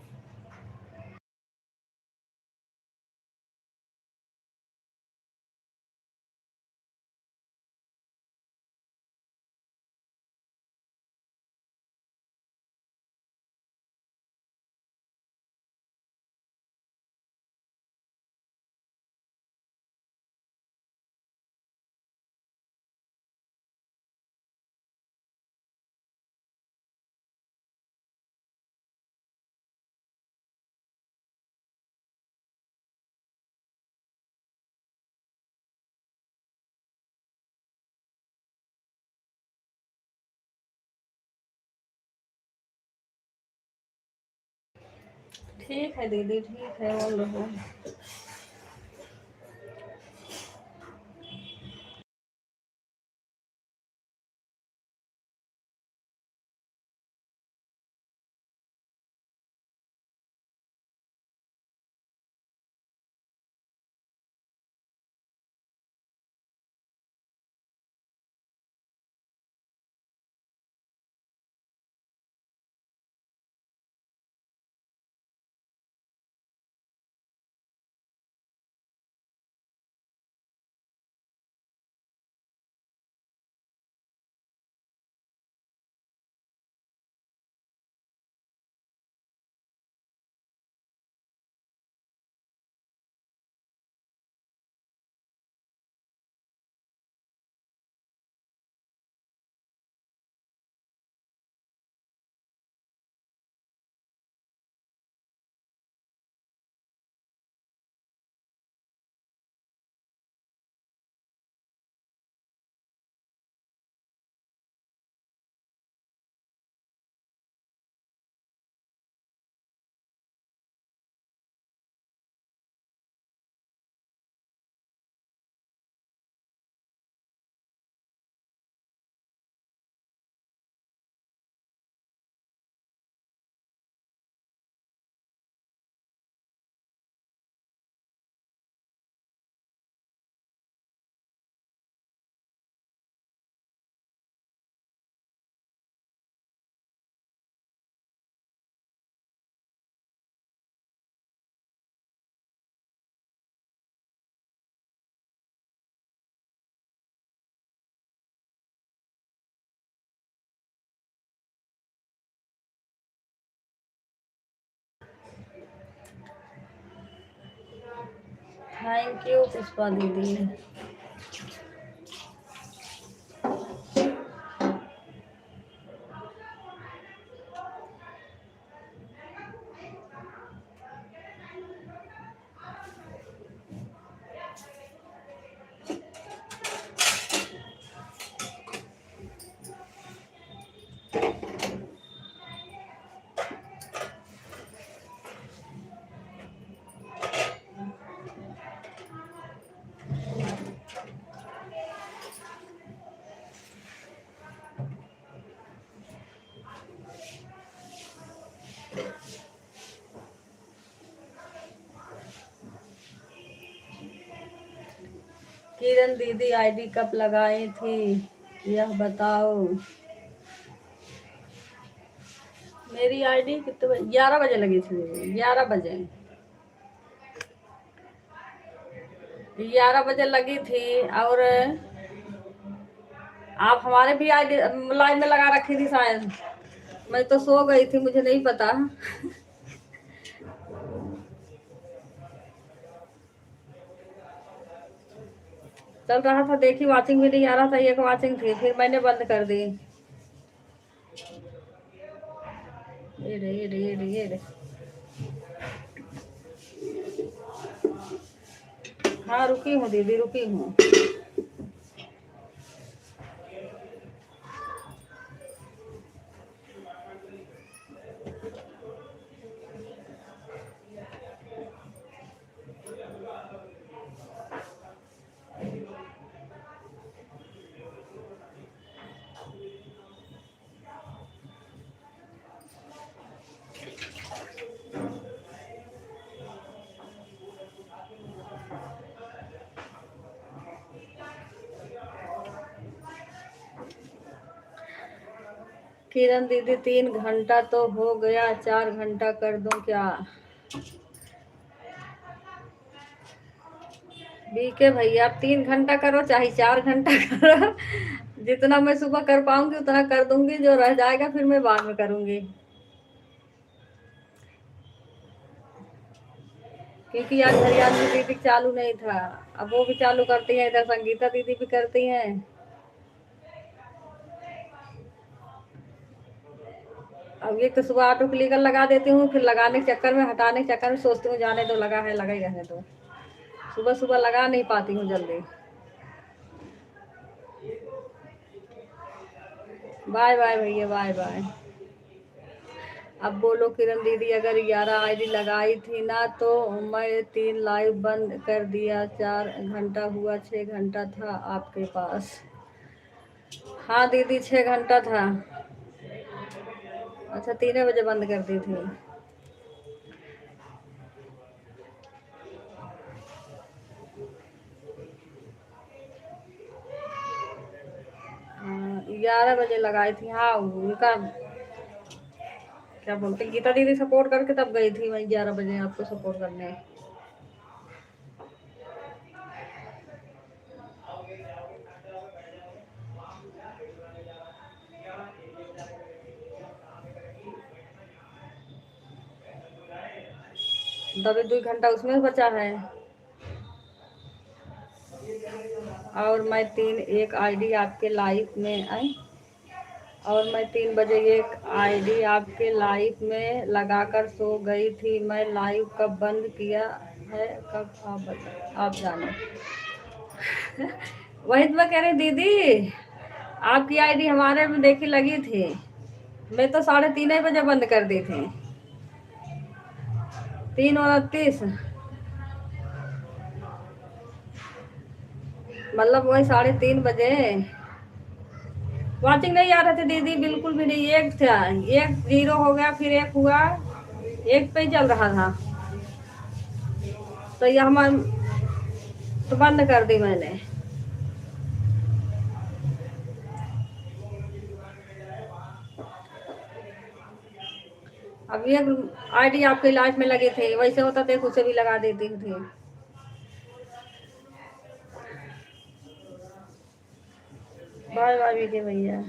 ठीक है दीदी, ठीक है, बोल रहो। थैंक यू पुष्पा दीदी। किरण दीदी आईडी कब लगाई थी यह बताओ। मेरी आईडी कितने बजे? 11 बजे लगी थी, 11 बजे, 11 बजे लगी थी। और आप हमारे भी आईडी लाइव में लगा रखी थी शायद। मैं तो सो गई थी, मुझे नहीं पता। चल रहा था, देखी वाचिंग भी नहीं आ रहा था, एक वाचिंग थी, फिर मैंने बंद कर दी। ये रे ये रे ये रे ये रे। हाँ रुकी हूँ दीदी, रुकी हूँ। किरण दीदी 3 घंटा तो हो गया, 4 घंटा कर दूं क्या? बीके भैया, आप 3 घंटा करो चाहे 4 घंटा करो, जितना मैं सुबह कर पाऊंगी उतना कर दूंगी, जो रह जाएगा फिर मैं बाद में करूंगी। क्योंकि आज हरियाणवी दीदी चालू नहीं था, अब वो भी चालू करती है, इधर संगीता दीदी भी करती हैं। अब ये तो सुबह ऑटो क्लिकर लगा देती हूँ, फिर लगाने के चक्कर में, हटाने के चक्कर में सोचती हूँ जाने दो, लगा है लगा ही रहने दो। सुबह सुबह लगा नहीं पाती हूँ जल्दी। बाय बाय भैया, बाय बाय। अब बोलो किरण दीदी, अगर 11 आईडी लगाई थी ना तो मैं 3 लाइव बंद कर दिया, 4 घंटा हुआ, 6 घंटा था आपके पास। हाँ दीदी 6 घंटा था। अच्छा 3 बजे बंद कर दी थी। 11 बजे लगाई थी। हाँ उनका क्या बोलते, गीता दीदी सपोर्ट करके तब गई थी मैं 11 बजे आपको सपोर्ट करने। तभी 2 घंटा उसमें बचा है। और मैं 1 आईडी आपके लाइव में आई, और मैं 3 बजे एक आईडी आपके लाइव में लगाकर सो गई थी। मैं लाइव कब बंद किया है, कब आप बता, आप जाने। वही तो मैं कह रही दीदी, आपकी आईडी हमारे में देखी लगी थी, मैं तो 3:30 बजे बंद कर दी थी। 3:29, मतलब वही 3:30 बजे। वाचिंग नहीं आ रहे थे दीदी, बिल्कुल भी नहीं। एक था, एक 0 हो गया, फिर 1 हुआ, 1 पे ही चल रहा था, तो ये हम तो बंद कर दी मैंने। अब ये आईडी आपके लाइफ में लगे थे, वैसे होता तो उसे भी लगा देती थी। बाय बाय विजय भैया।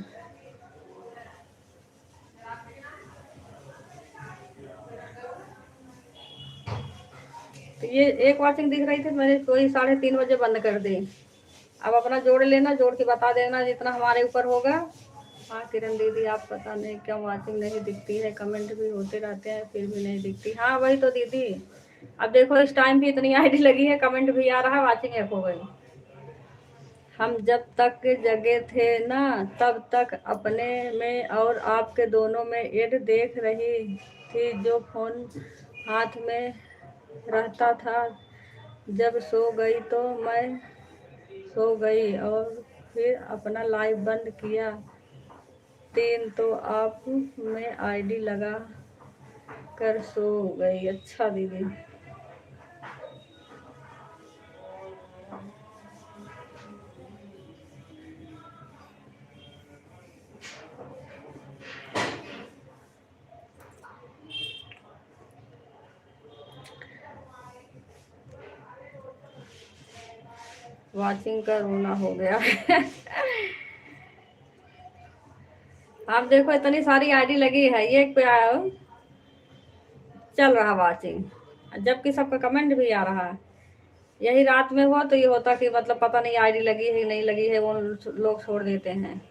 तो ये एक वाचिंग दिख रही थी, मैंने कोई 3:30 बजे बंद कर दी। अब अपना जोड़ लेना, जोड़ के बता देना जितना हमारे ऊपर होगा। हाँ किरण दीदी, आप पता नहीं क्यों वाचिंग नहीं दिखती है, कमेंट भी होते रहते हैं फिर भी नहीं दिखती। हाँ वही तो दीदी, अब देखो इस टाइम भी इतनी आईडी लगी है, कमेंट भी आ रहा है, वाचिंग एक हो गई। हम जब तक जगे थे ना तब तक अपने में और आपके दोनों में एड देख रही थी, जो फोन हाथ में रहता था। जब सो गई तो मैं सो गई और फिर अपना लाइव बंद किया। 3 तो आप में आईडी लगा कर सो गई। अच्छा दीदी, वाचिंग का रोना हो गया। आप देखो इतनी सारी आईडी लगी है, ये क्या चल रहा वाचिंग, जबकि सबका कमेंट भी आ रहा है। यही रात में हुआ तो ये होता कि मतलब पता नहीं आईडी लगी है नहीं लगी है, वो लोग छोड़ देते हैं,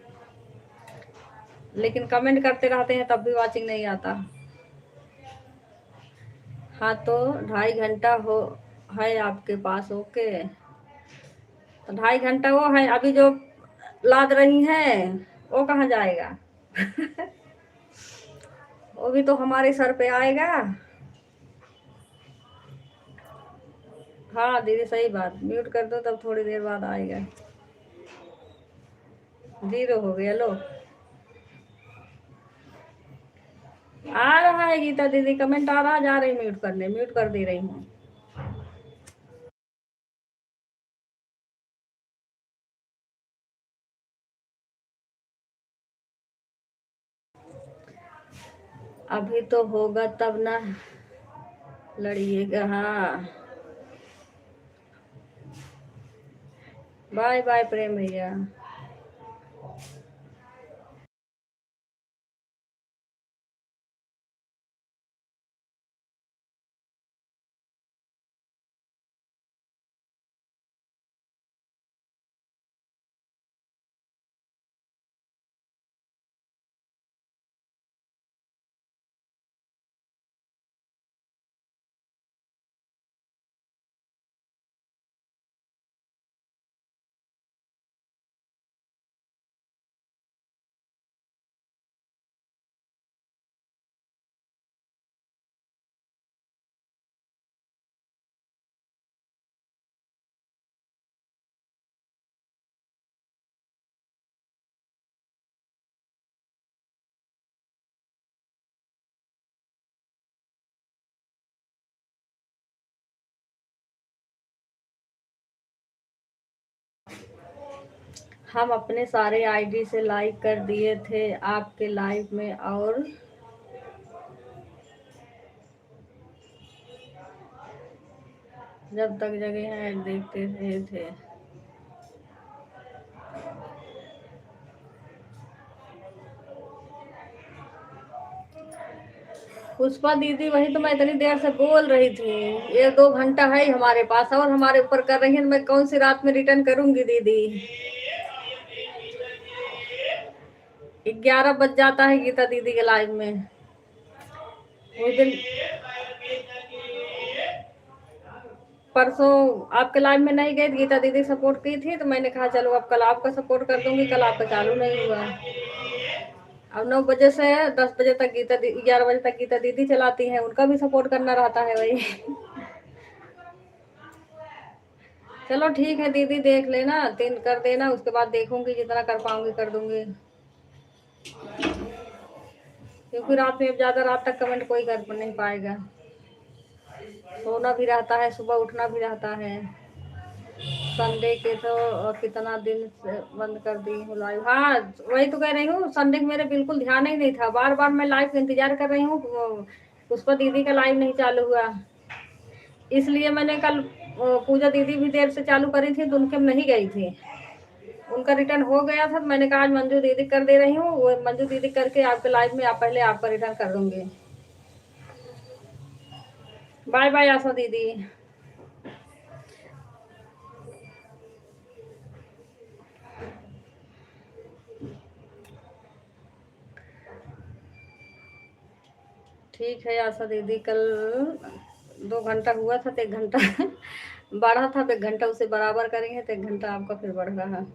लेकिन कमेंट करते रहते हैं तब भी वाचिंग नहीं आता। हाँ तो 2.5 घंटा हो है आपके पास, ओके। तो 2.5 घंटा वो है, अभी जो लाद रही हैं वो कहाँ जाएगा? वो भी तो हमारे सर पे आएगा। हाँ दीदी सही बात, म्यूट कर दो तब थोड़ी देर बाद आएगा। 0 हो गया लो। आ रहा है गीता दीदी, कमेंट आ रहा, जा रही म्यूट करने, म्यूट कर दे रही हूँ। अभी तो होगा तब ना लड़िएगा। हाँ बाय बाय प्रेम भैया। हम अपने सारे आईडी से लाइक कर दिए थे आपके लाइव में, और जब तक जगह हैं देखते रहे थे। पुष्पा दीदी वही तो मैं इतनी देर से बोल रही थी, 1-2 घंटा है हमारे पास और हमारे ऊपर कर रही है, मैं कौन सी रात में रिटर्न करूंगी दीदी? 11 बज जाता है गीता दीदी के लाइव में। उस दिन परसों आपके लाइव में नहीं गई, गीता दीदी सपोर्ट की थी तो मैंने कहा चलो अब कल आपका सपोर्ट कर दूंगी, कल आपका चालू नहीं हुआ। अब 9 बजे से 10 बजे तक 11 बजे तक गीता दीदी चलाती हैं, उनका भी सपोर्ट करना रहता है वही। चलो ठीक है दीदी, देख लेना 3 कर देना, उसके बाद देखूंगी जितना कर पाऊंगी कर दूंगी, क्योंकि रात में अब ज्यादा रात तक कमेंट कोई कर नहीं पाएगा। सोना भी रहता है, सुबह उठना भी रहता है। संडे के तो कितना दिन से बंद कर दी हूँ लाइव। हाँ वही तो कह रही हूँ, संडे के मेरे बिल्कुल ध्यान ही नहीं था, बार बार मैं लाइव का इंतजार कर रही हूँ, पुष्पा दीदी का लाइव नहीं चालू हुआ, इसलिए मैंने कल पूजा दीदी भी देर से चालू करी थी तो उनके नहीं गई थी, उनका रिटर्न हो गया था तो मैंने कहा आज मंजू दीदी कर दे रही हूँ, वो मंजू दीदी करके आपके लाइव में आप पहले आपका रिटर्न कर दूंगी। बाय बाय आशा दीदी। ठीक है आशा दीदी, कल 2 घंटा हुआ था तो 1 घंटा बढ़ा था, तो 1 घंटा उसे बराबर करेंगे तो 1 घंटा आपका फिर बढ़ रहा है।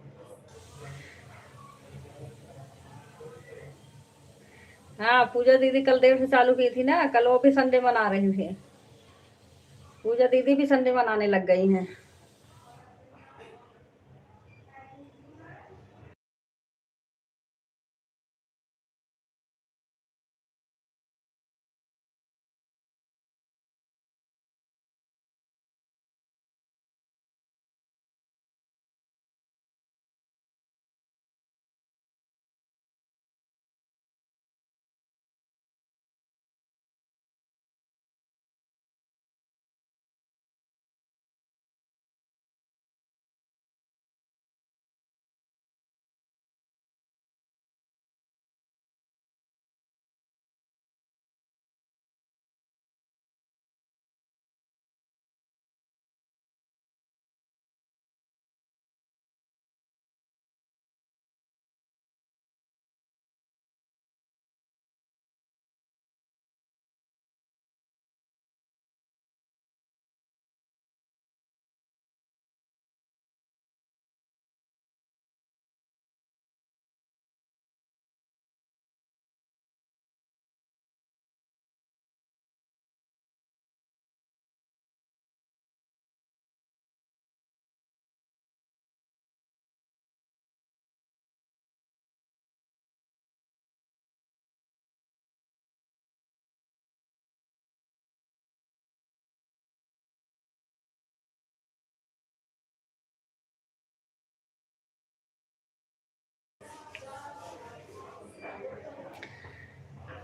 हाँ पूजा दीदी कल देर से चालू की थी ना, कल वो भी संडे मना रही थी, पूजा दीदी भी संडे मनाने लग गई हैं।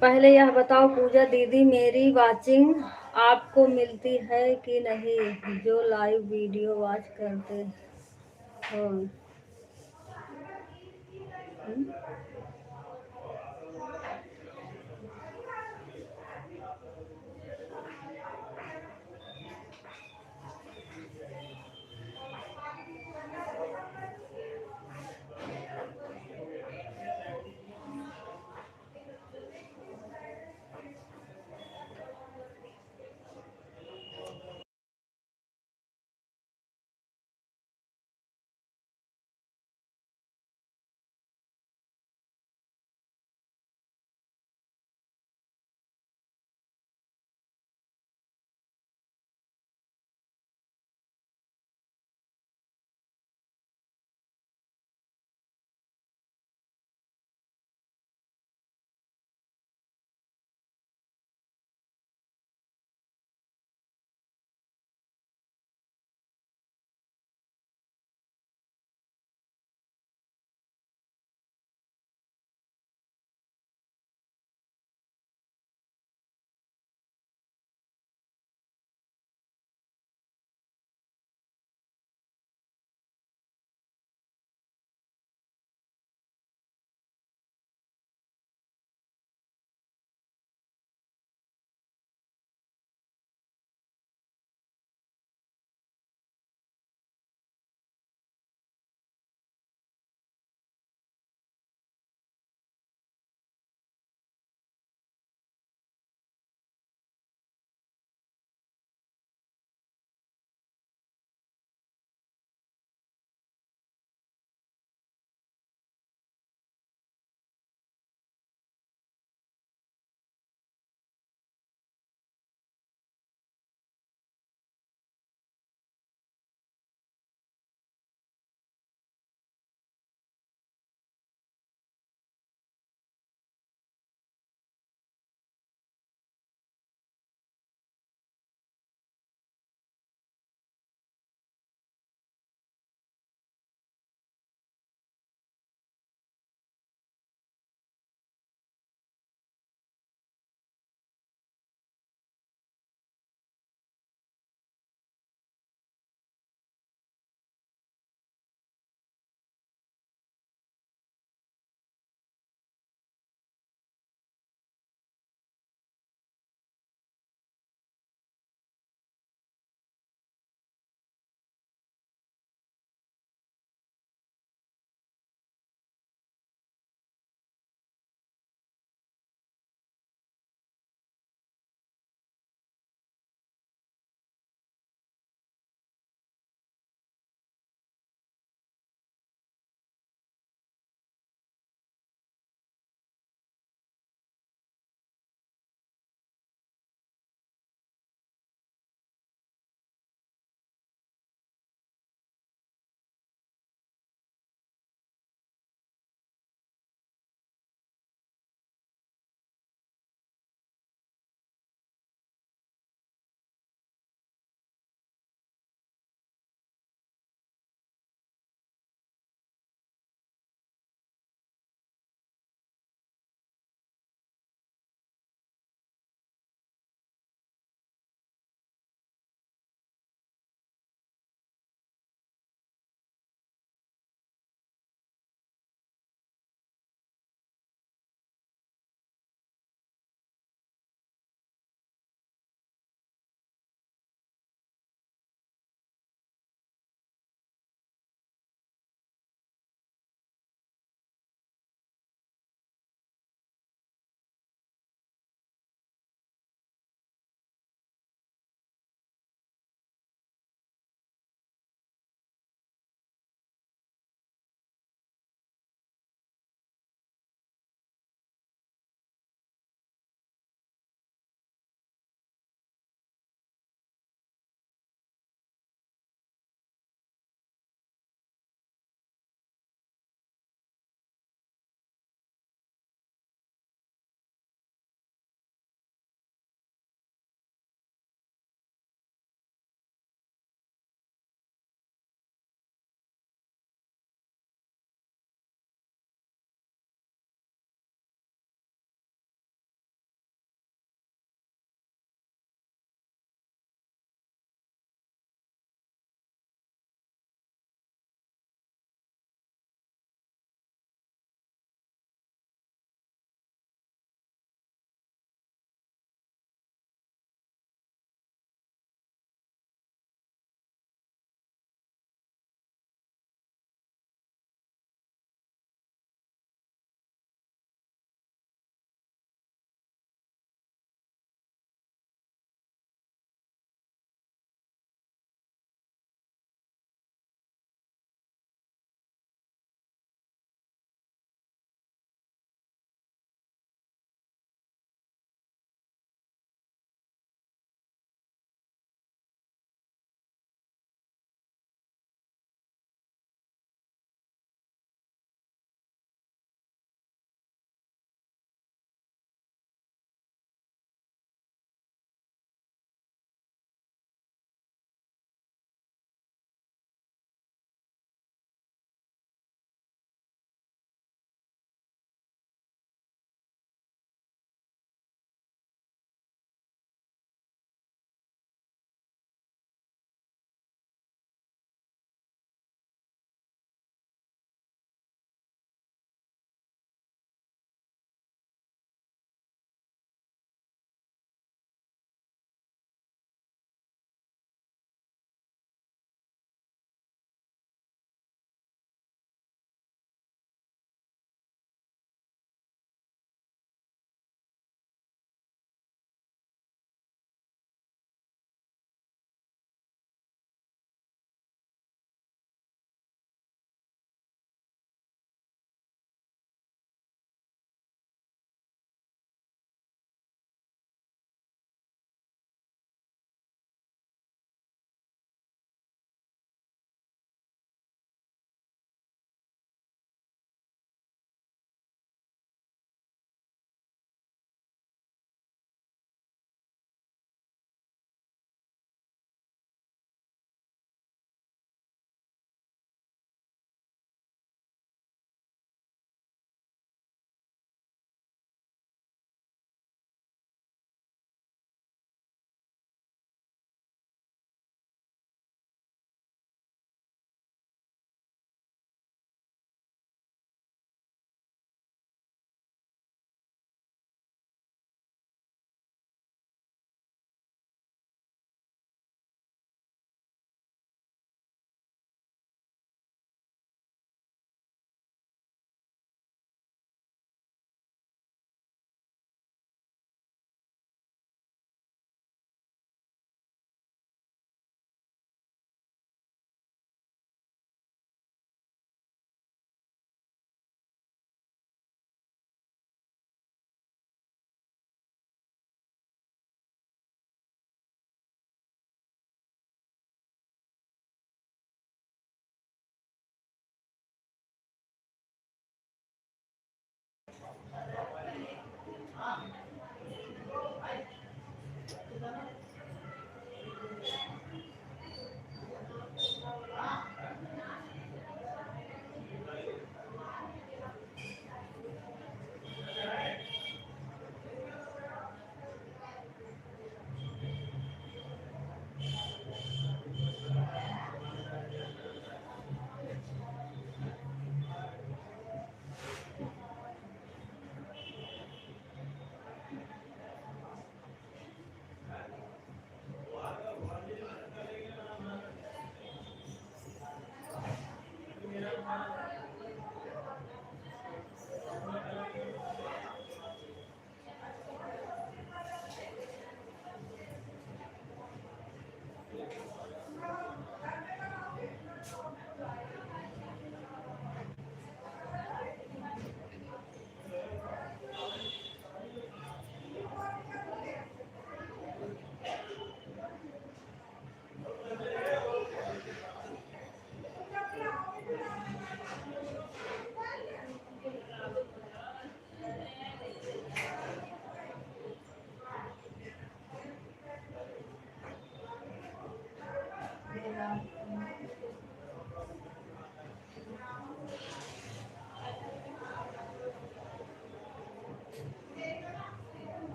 पहले यह बताओ पूजा दीदी, मेरी वाचिंग आपको मिलती है कि नहीं, जो लाइव वीडियो वॉच करते हो? हम्म?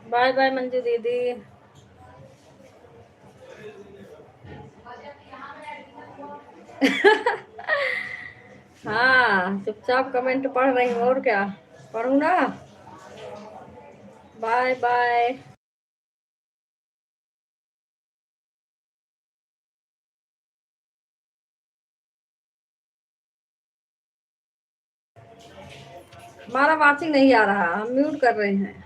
बाय बाय मंजू दीदी। हाँ, चुपचाप कमेंट पढ़ रही हूँ, और क्या पढ़ूँ ना। Bye bye. हमारा वाचिंग नहीं आ रहा, हम म्यूट कर रहे हैं।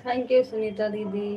थैंक यू सुनीता दीदी।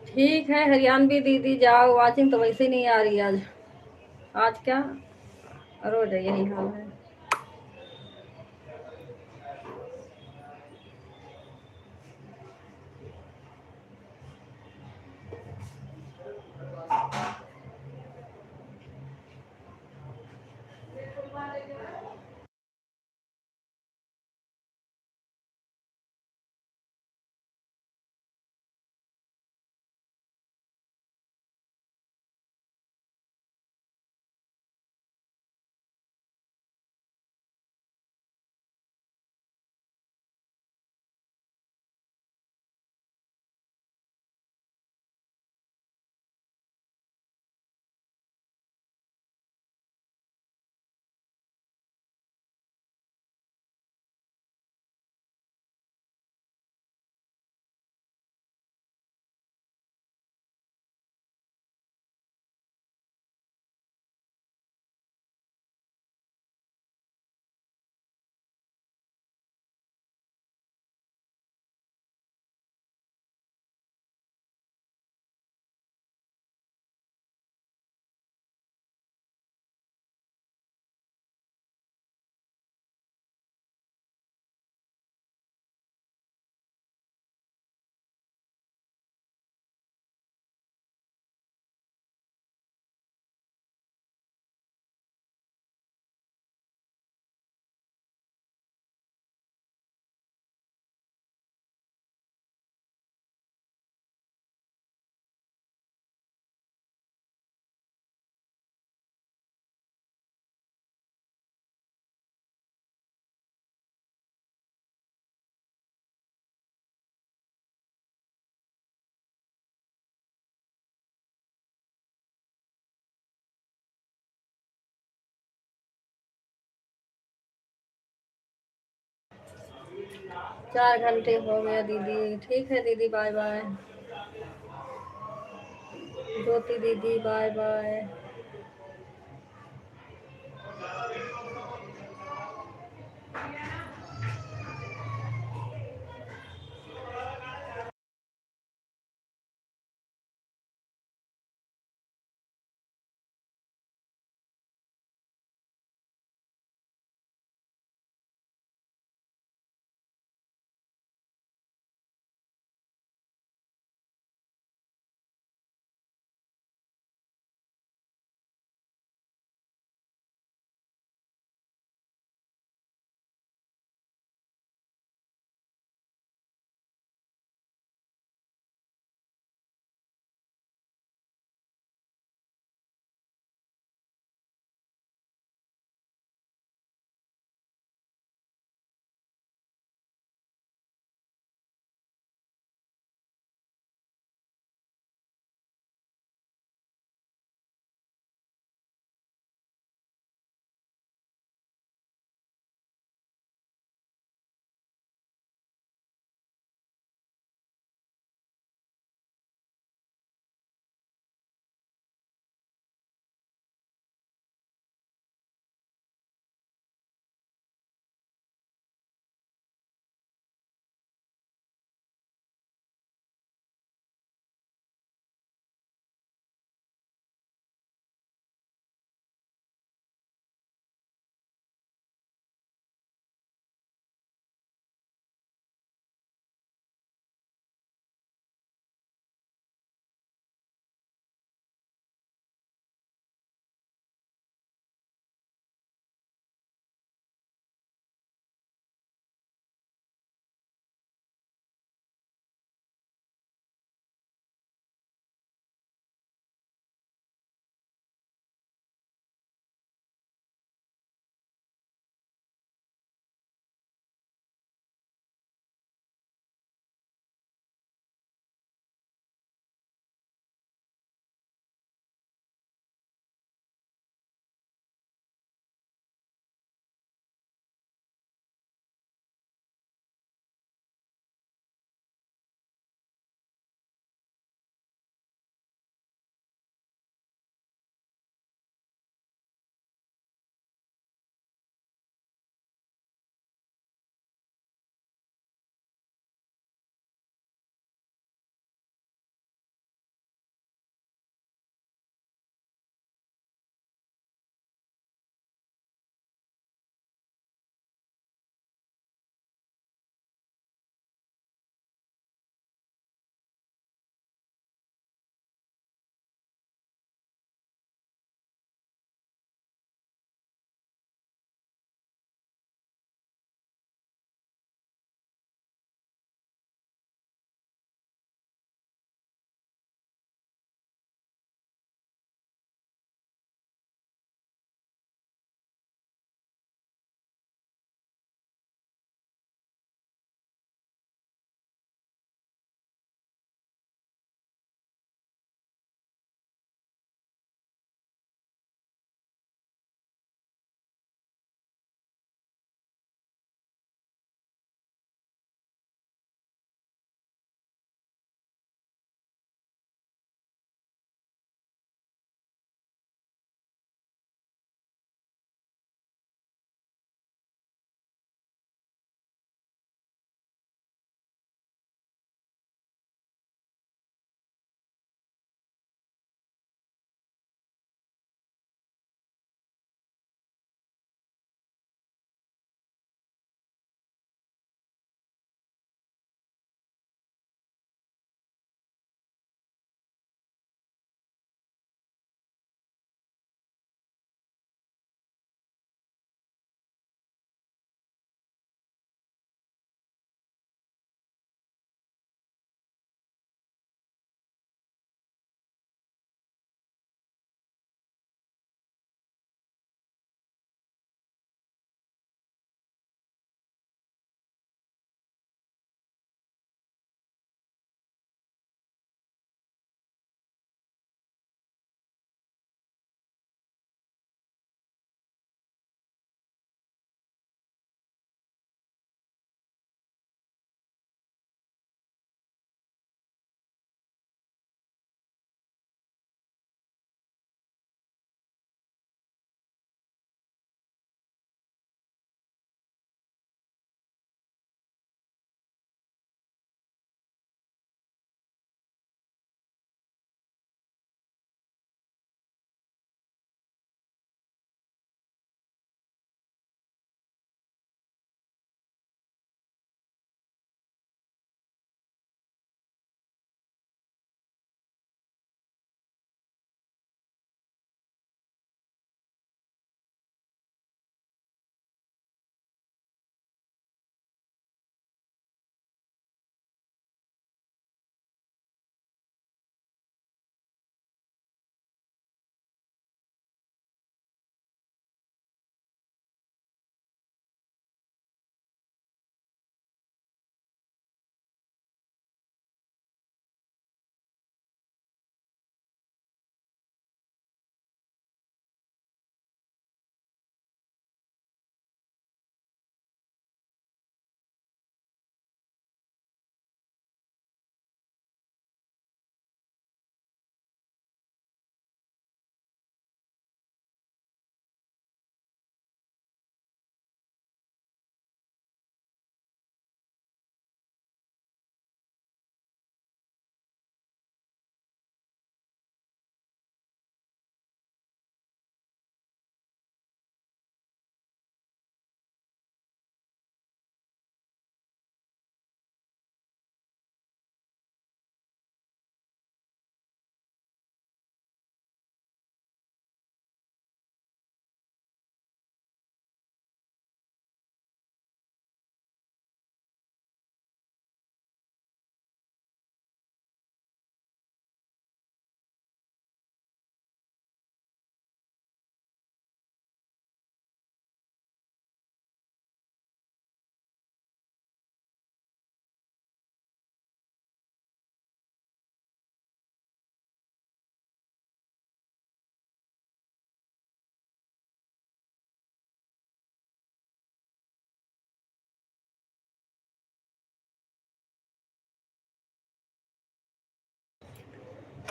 ठीक है हरियाणवी दीदी, जाओ, वाचिंग तो वैसे नहीं आ रही आज। आज क्या रोज यही हाल है। 4 घंटे हो गया दीदी। ठीक है दीदी, बाय बाय। ज्योति दीदी बाय बाय।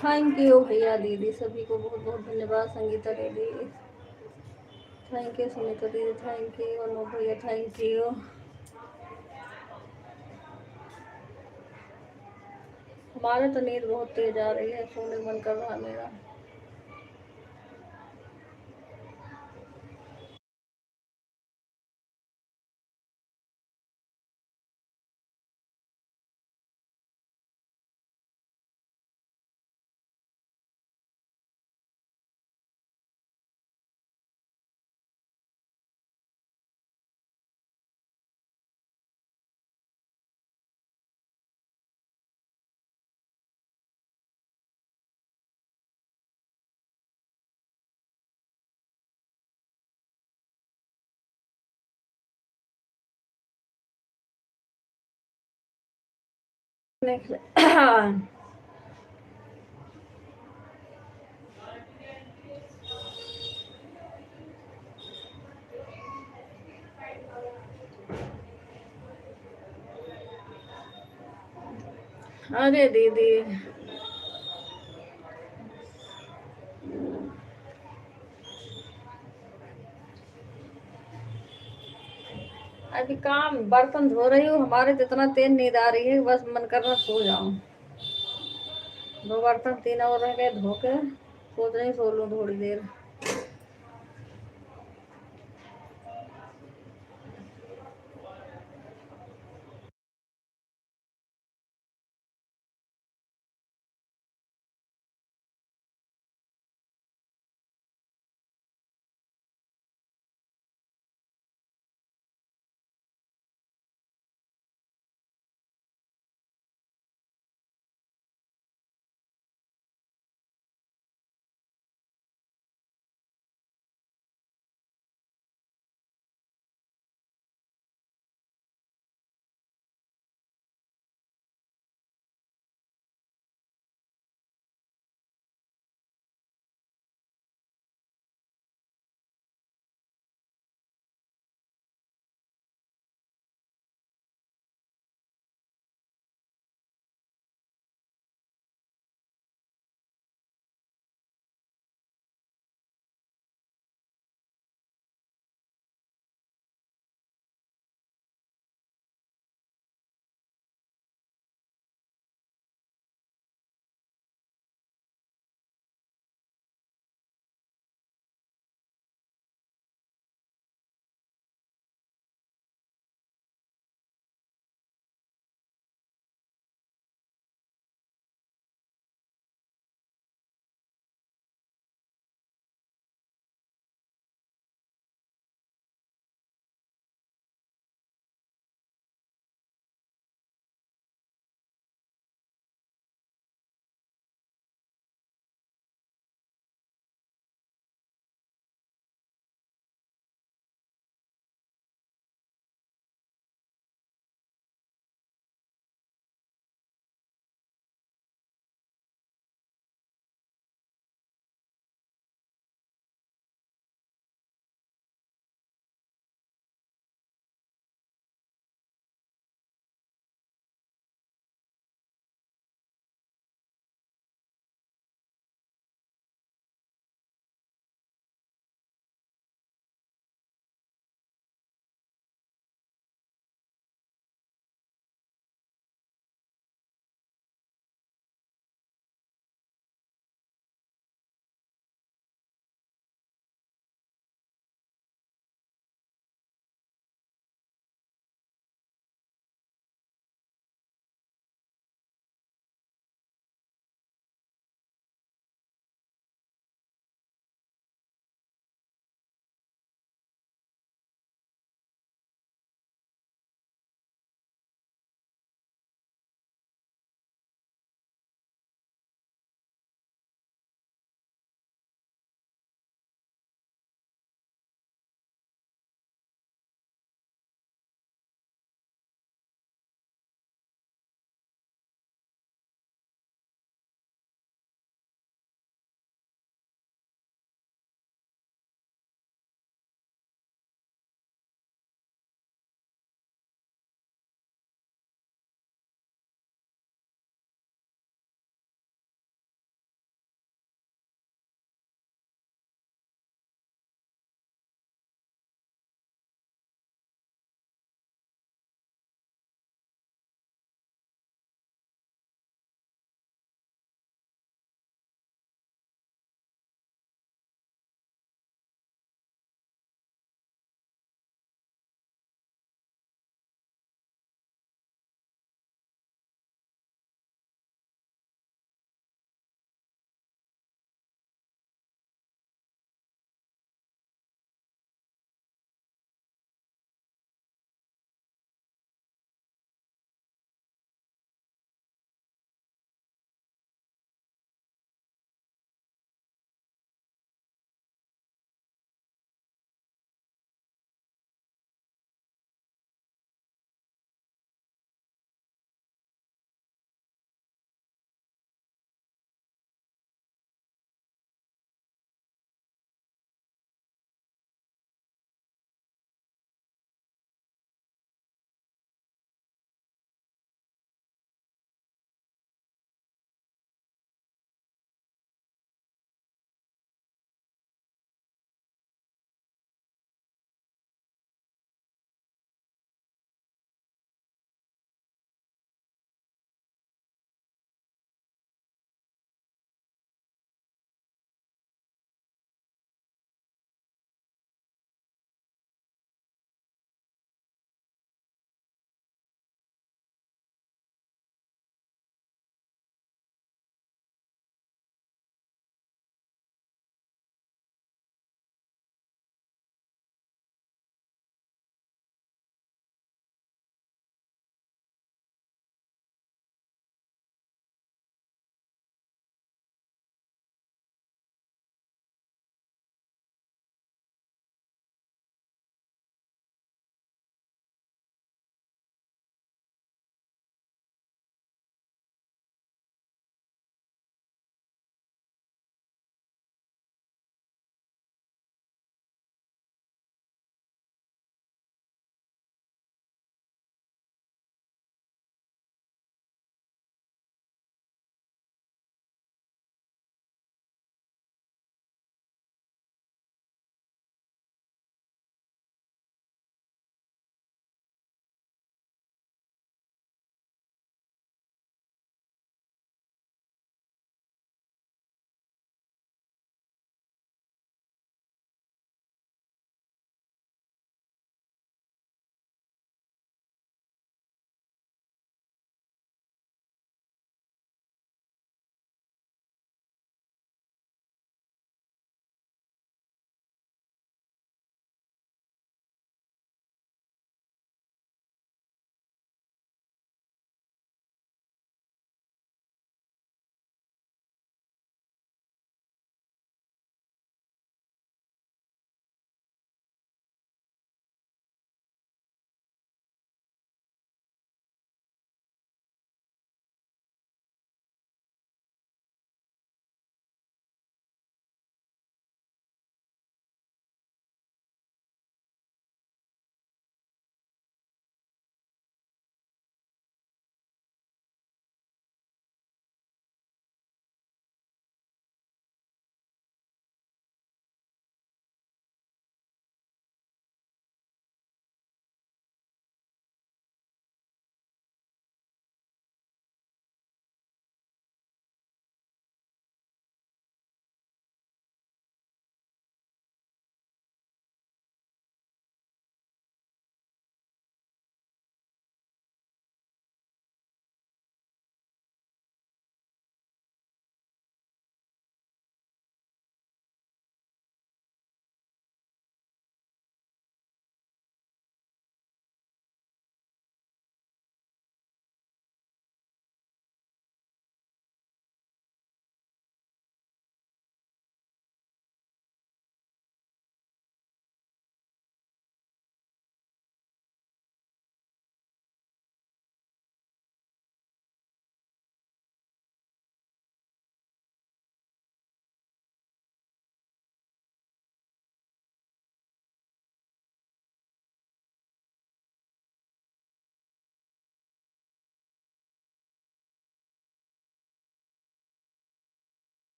थैंक यू भैया दीदी, सभी को बहुत बहुत धन्यवाद। संगीता दीदी थैंक यू, सुनीता दीदी थैंक यू, अनु भैया थैंक यू। हमारे तो नींद बहुत तेज आ रही है, सोने मन कर रहा है मेरा। अरे दीदी अभी काम बर्तन धो रही हूँ, हमारे तो इतना तेज नींद आ रही है, बस मन कर रहा सो जाऊं। दो बर्तन तीन और रह गए धो के, सोच रही सो लूं थोड़ी देर।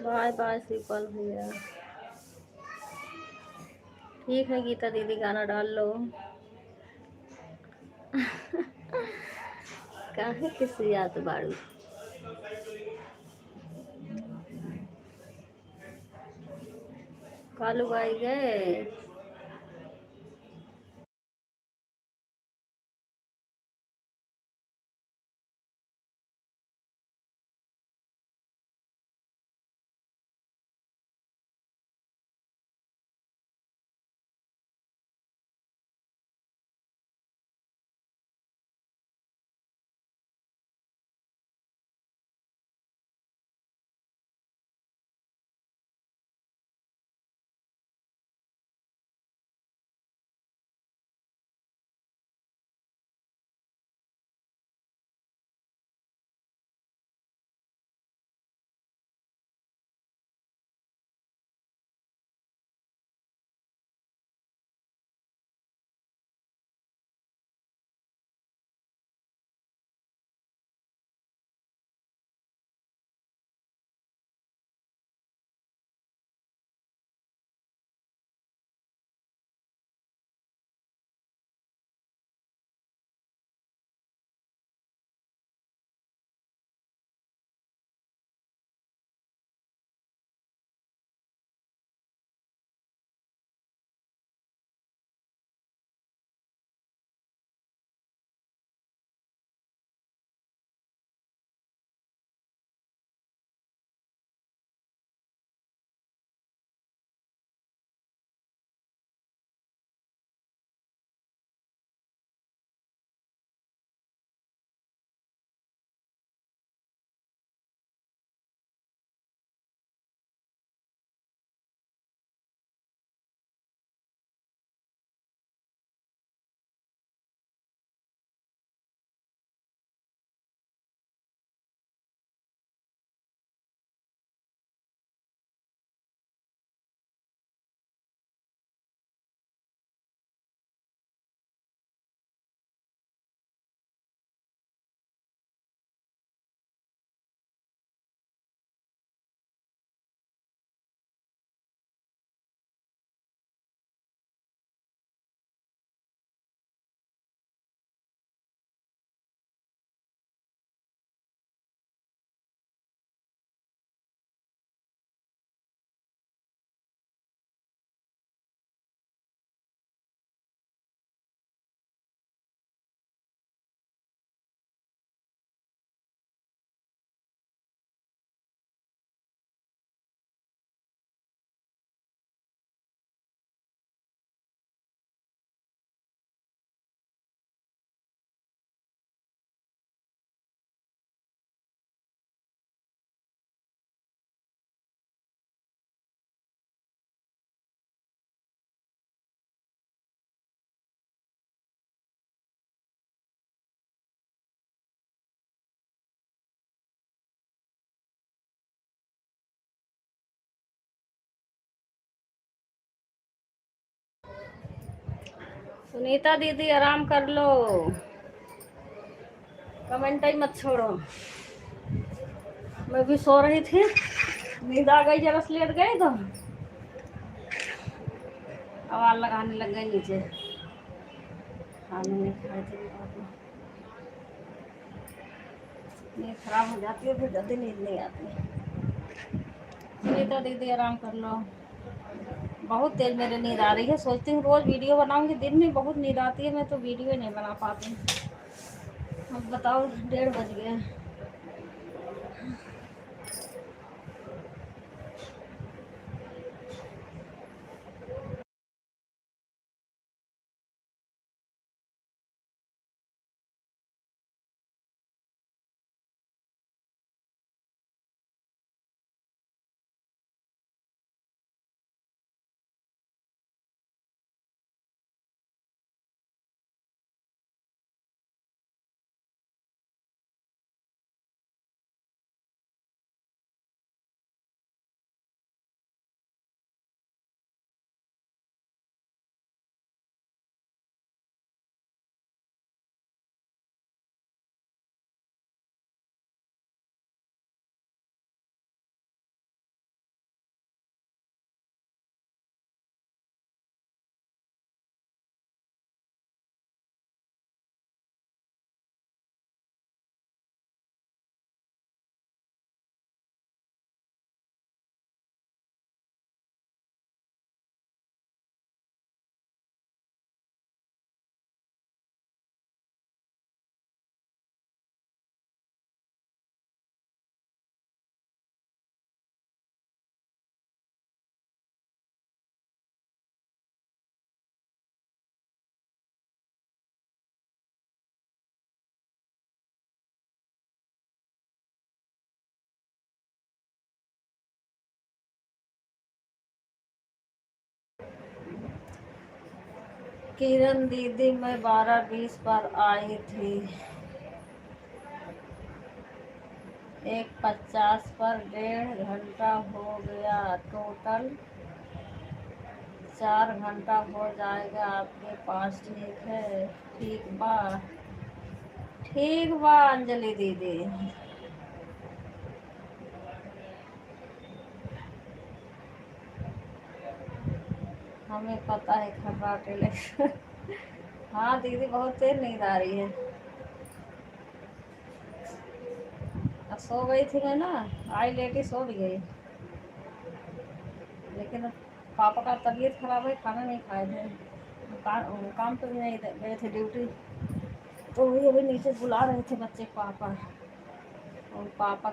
बाय बाय श्रीपाल भैया। ठीक है गीता दीदी, गाना डाल लो। काहे किसी याद बाड़ू। कालू भाई गए। सुनीता दीदी आराम कर लो, कमेंट ही मत छोड़ो। मैं भी सो रही थी, नींद आ गई, जरा लेट गए तो आवाज लगाने लग गए नीचे। खाने नहीं खाए थे, नींद खराब हो जाती है, फिर जल्दी नींद नहीं आती। सुनीता दीदी आराम कर लो। बहुत तेज मेरे नींद आ रही है, सोचती हूँ रोज वीडियो बनाऊंगी, दिन में बहुत नींद आती है, मैं तो वीडियो नहीं बना पाती। अब बताओ 1:30 बज गए। किरण दीदी मैं 12:20 पर आई थी, 1:50 पर 1.5 घंटा हो गया, टोटल 4 घंटा हो जाएगा आपके पास। ठीक है, ठीक बा अंजलि दीदी। हमें पता है खर्राटे लगे। हाँ दीदी, बहुत तेज नींद आ रही है। अब सो गई थी मैं ना, आई लेटी सो भी गई, लेकिन पापा का तबीयत खराब है, खाना नहीं खाए थे, काम पे भी नहीं गए थे, ड्यूटी। तो वही अभी नीचे बुला रहे थे बच्चे पापा, और पापा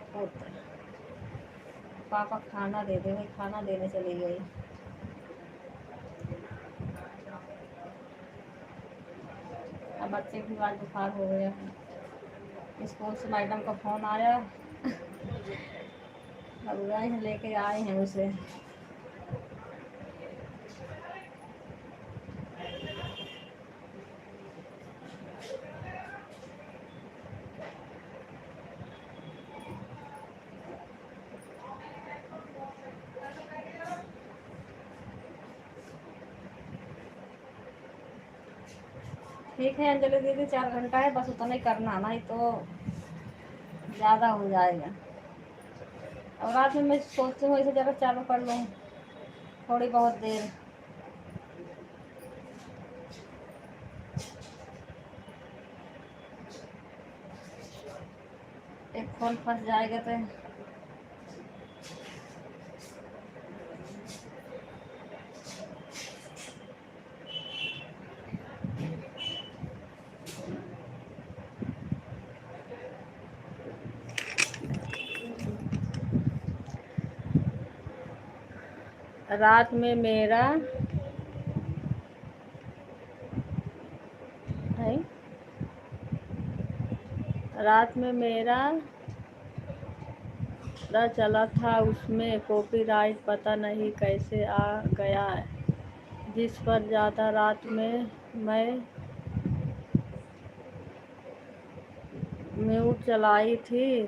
खाना दे दे, वही खाना देने चली गई। अब बच्चे की आज बुखार हो गया, स्कूल से मैडम का फ़ोन आया, अब गए हैं लेके आए हैं उसे। ठीक है अंजलि दीदी, 4 घंटा है, बस उतना ही करना, नहीं तो ज़्यादा हो जाएगा। और रात में मैं सोचती हूँ इसे ज़रा चालू कर लूँ थोड़ी बहुत देर। एक फोन फंस जाएगा तो। रात में मेरा है, रात में मेरा पता चला था, उसमें कॉपीराइट पता नहीं कैसे आ गया, जिस पर ज़्यादा रात में मैं म्यूट चलाई थी,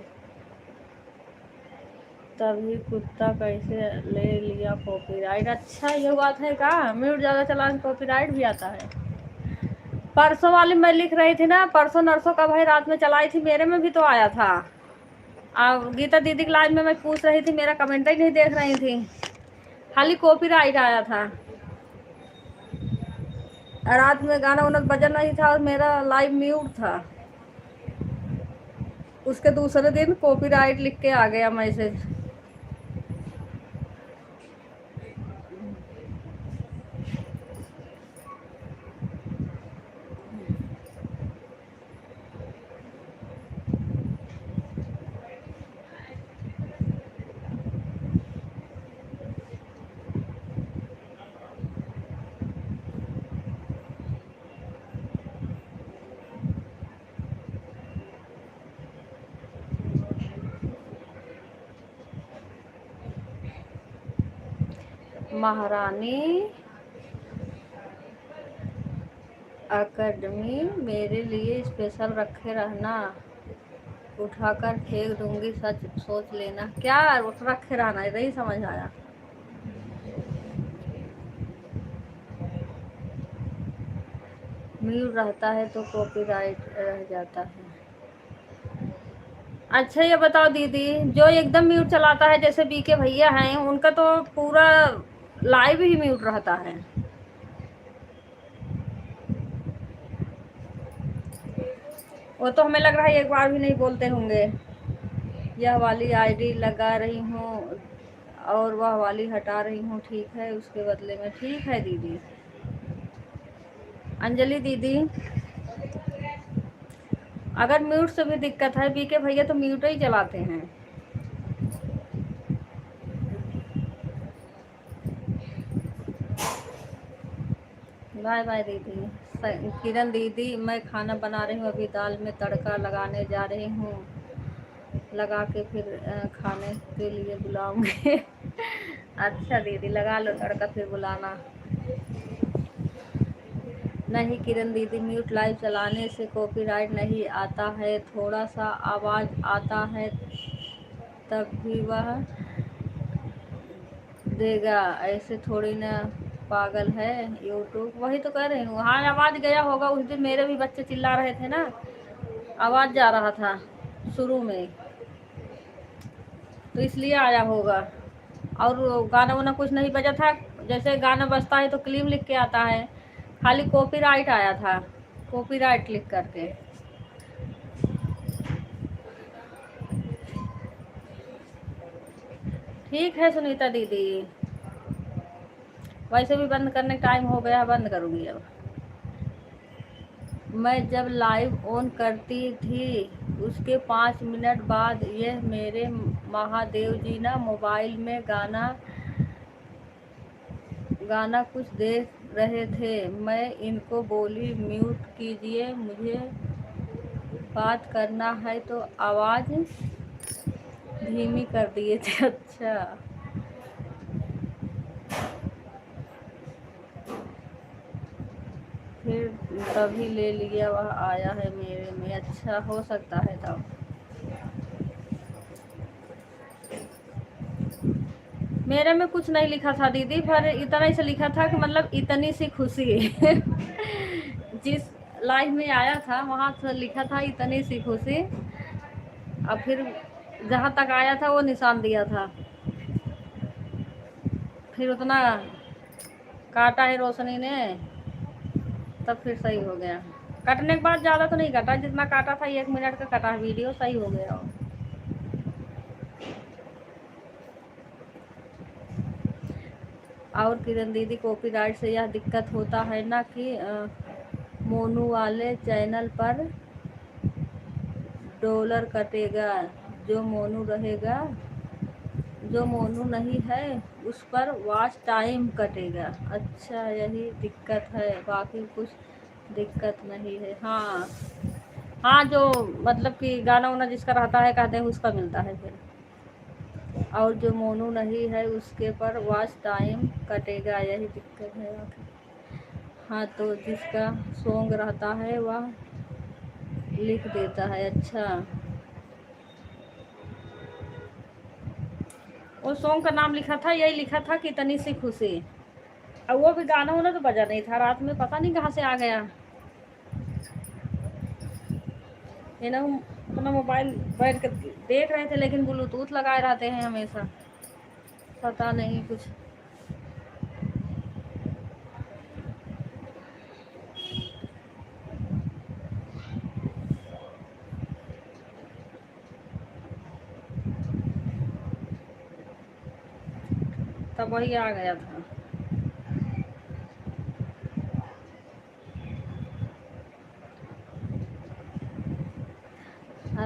तभी कुत्ता कैसे ले लिया कॉपीराइट। अच्छा ये बात है का, म्यूट ज़्यादा चलाने कॉपीराइट भी आता है। परसों वाली मैं लिख रही थी ना, परसों नरसों का भाई रात में चलाई थी, मेरे में भी तो आया था। अब गीता दीदी की लाइव में मैं पूछ रही थी, मेरा कमेंट ही नहीं देख रही थी, खाली कॉपीराइट आया था। रात में गाना वाना बजन नहीं था और मेरा लाइव म्यूट था। उसके दूसरे दिन कॉपीराइट लिख के आ गया मैसेज। महारानी एकेडमी मेरे लिए स्पेशल रखे रहना, उठाकर फेंक दूंगी, सच सोच लेना। क्या रखे रहना, नहीं समझ आया। म्यूट रहता है तो कॉपीराइट रह जाता है। अच्छा ये बताओ दीदी, जो एकदम म्यूट चलाता है जैसे बीके भैया हैं, उनका तो पूरा लाइव ही म्यूट रहता है। वो तो हमें लग रहा है एक बार भी नहीं बोलते होंगे। यह वाली आईडी लगा रही हूँ और वह वाली हटा रही हूँ, ठीक है, उसके बदले में। ठीक है दीदी। अंजलि दीदी, अगर म्यूट से भी दिक्कत है, बीके भैया तो म्यूट ही चलाते हैं। बाय बाय दीदी। किरण दीदी, मैं खाना बना रही हूँ, अभी दाल में तड़का लगाने जा रही हूँ, लगा के फिर खाने के लिए बुलाऊंगी। अच्छा दीदी, लगा लो तड़का फिर बुलाना। नहीं किरण दीदी, म्यूट लाइव चलाने से कॉपीराइट नहीं आता है, थोड़ा सा आवाज़ आता है तब भी वह देगा, ऐसे थोड़ी ना पागल है यूट्यूब। वही तो कह रही हूँ, हाँ आवाज़ गया होगा। उस दिन मेरे भी बच्चे चिल्ला रहे थे ना, आवाज़ जा रहा था शुरू में, तो इसलिए आया होगा। और गाना वाना कुछ नहीं बजा था, जैसे गाना बजता है तो क्लीम लिख के आता है, खाली कॉपीराइट आया था, कॉपीराइट लिख करके। ठीक है सुनीता दीदी, वैसे भी बंद करने का टाइम हो गया, बंद करूँगी अब। मैं जब लाइव ऑन करती थी उसके 5 मिनट बाद यह मेरे महादेव जी ना मोबाइल में गाना कुछ देख रहे थे। मैं इनको बोली म्यूट कीजिए, मुझे बात करना है, तो आवाज़ धीमी कर दिए थे। अच्छा, फिर तभी ले लिया, वह आया है मेरे में। अच्छा, हो सकता है तब। मेरे में कुछ नहीं लिखा था दीदी, पर इतना ही से लिखा था कि मतलब इतनी सी खुशी जिस लाइव में आया था वहाँ से लिखा था इतनी सी खुशी, और फिर जहाँ तक आया था वो निशान दिया था, फिर उतना काटा है रोशनी ने, तब फिर सही हो गया। कटने के बाद ज़्यादा तो नहीं कटा, जितना काटा था 1 मिनट का कटा, वीडियो सही हो गया। और किरण दीदी, कॉपीराइट से यह दिक्कत होता है ना कि मोनू वाले चैनल पर डॉलर कटेगा, जो मोनू रहेगा, जो मोनू नहीं है उस पर वॉच टाइम कटेगा। अच्छा, यही दिक्कत है, बाकी कुछ दिक्कत नहीं है। हाँ हाँ, जो मतलब कि गाना वाना जिसका रहता है कहते हैं उसका मिलता है फिर, और जो मोनू नहीं है उसके पर वॉच टाइम कटेगा, यही दिक्कत है बाकी। हाँ, तो जिसका सॉन्ग रहता है वह लिख देता है। अच्छा, वो सॉन्ग का नाम लिखा था, यही लिखा था कि इतनी सी खुशी, और वो भी गाना वाना तो बजा नहीं था, रात में पता नहीं कहाँ से आ गया। ये ना हम अपना मोबाइल बैठ कर देख रहे थे, लेकिन ब्लूटूथ लगाए रहते हैं हमेशा, पता नहीं कुछ। तब वही आ गया था।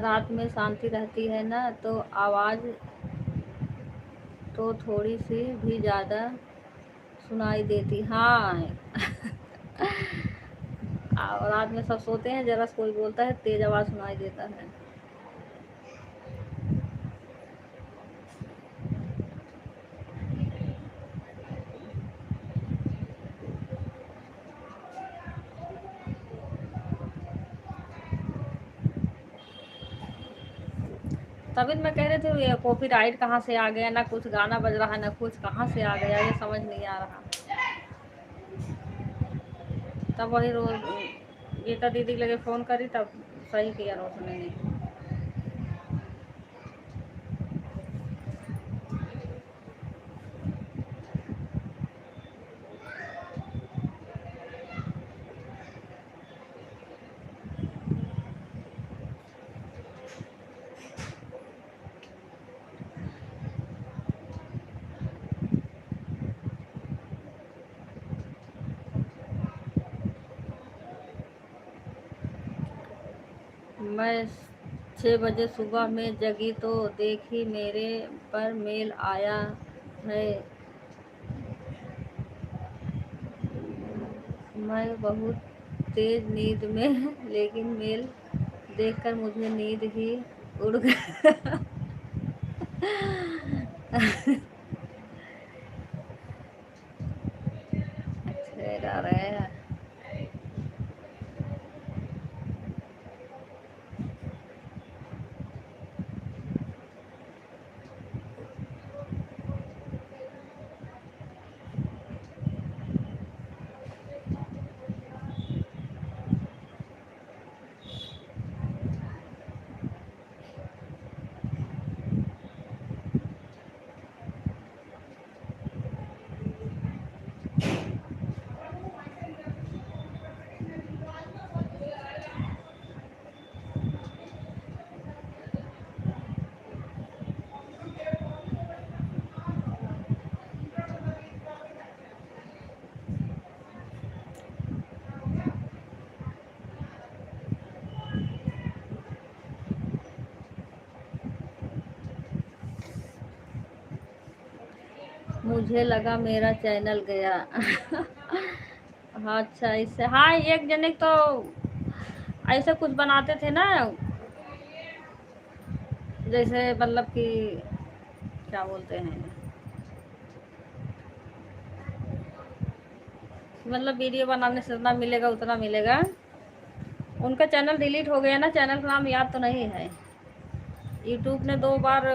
रात में शांति रहती है ना, तो आवाज़ तो थोड़ी सी भी ज़्यादा सुनाई देती। हाँ और रात में सब सोते हैं, जरा कोई बोलता है तेज आवाज़ सुनाई देता है। तभी तो मैं कह रही थी ये कॉपीराइट कहाँ से आ गया, ना कुछ गाना बज रहा है ना कुछ, कहाँ से आ गया ये समझ नहीं आ रहा। तब वही रोज गीता दीदी के लगे फ़ोन करी, तब सही किया रोशनी ने। मैं 6 बजे सुबह में जगी तो देखी मेरे पर मेल आया है। मैं बहुत तेज नींद में लेकिन मेल देखकर मुझे नींद ही उड़ गई। अच्छे गा रहे हैं। मुझे लगा मेरा चैनल गया। हाँ अच्छा, इससे हाँ एक जने तो ऐसे कुछ बनाते थे ना, जैसे मतलब कि क्या बोलते हैं, मतलब वीडियो बनाने से जितना मिलेगा उतना मिलेगा। उनका चैनल डिलीट हो गया ना, चैनल का नाम याद तो नहीं है। यूट्यूब ने 2 बार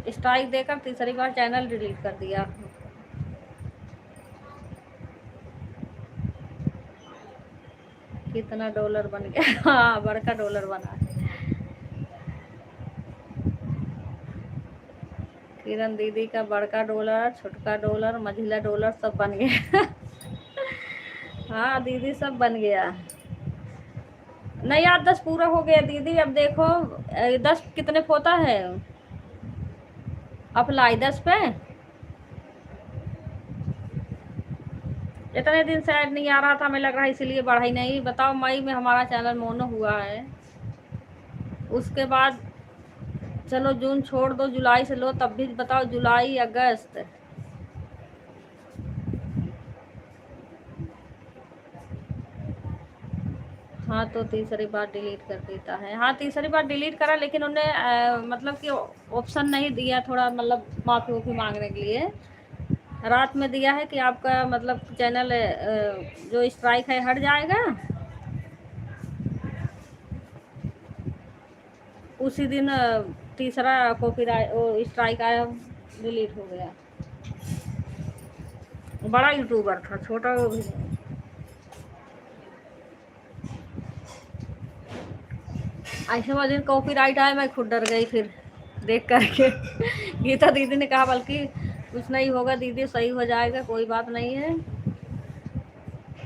स्ट्राइक देकर तीसरी बार चैनल डिलीट कर दिया। कितना डॉलर बन गया। हाँ बड़का डॉलर बना है। किरण दीदी का बड़का डॉलर, छोटका डॉलर, मझिला डॉलर सब बन गया। हाँ दीदी सब बन गया। नहीं यार 10 पूरा हो गया दीदी। अब देखो 10 कितने पे होता है, अप्लाई 10 पे। इतने दिन से ऐड नहीं आ रहा था, हमें लग रहा है इसीलिए बढ़ा ही नहीं। बताओ मई में हमारा चैनल मोनो हुआ है, उसके बाद चलो जून छोड़ दो, जुलाई से लो, तब भी बताओ जुलाई अगस्त। हाँ तो तीसरी बार डिलीट कर देता है। हाँ तीसरी बार डिलीट करा, लेकिन उन्हें मतलब कि ऑप्शन नहीं दिया, थोड़ा मतलब माफ़ी वाफ़ी मांगने के लिए रात में दिया है कि आपका मतलब चैनल जो स्ट्राइक है हट जाएगा। उसी दिन तीसरा कॉपीराइट वो स्ट्राइक आया, डिलीट हो गया। बड़ा यूट्यूबर था, छोटा वो भी नहीं। ऐसे वो दिन कॉपीराइट आया, मैं खुद डर गई फिर देख करके। गीता दीदी ने कहा बल्कि कुछ नहीं होगा दीदी, सही हो जाएगा, कोई बात नहीं है।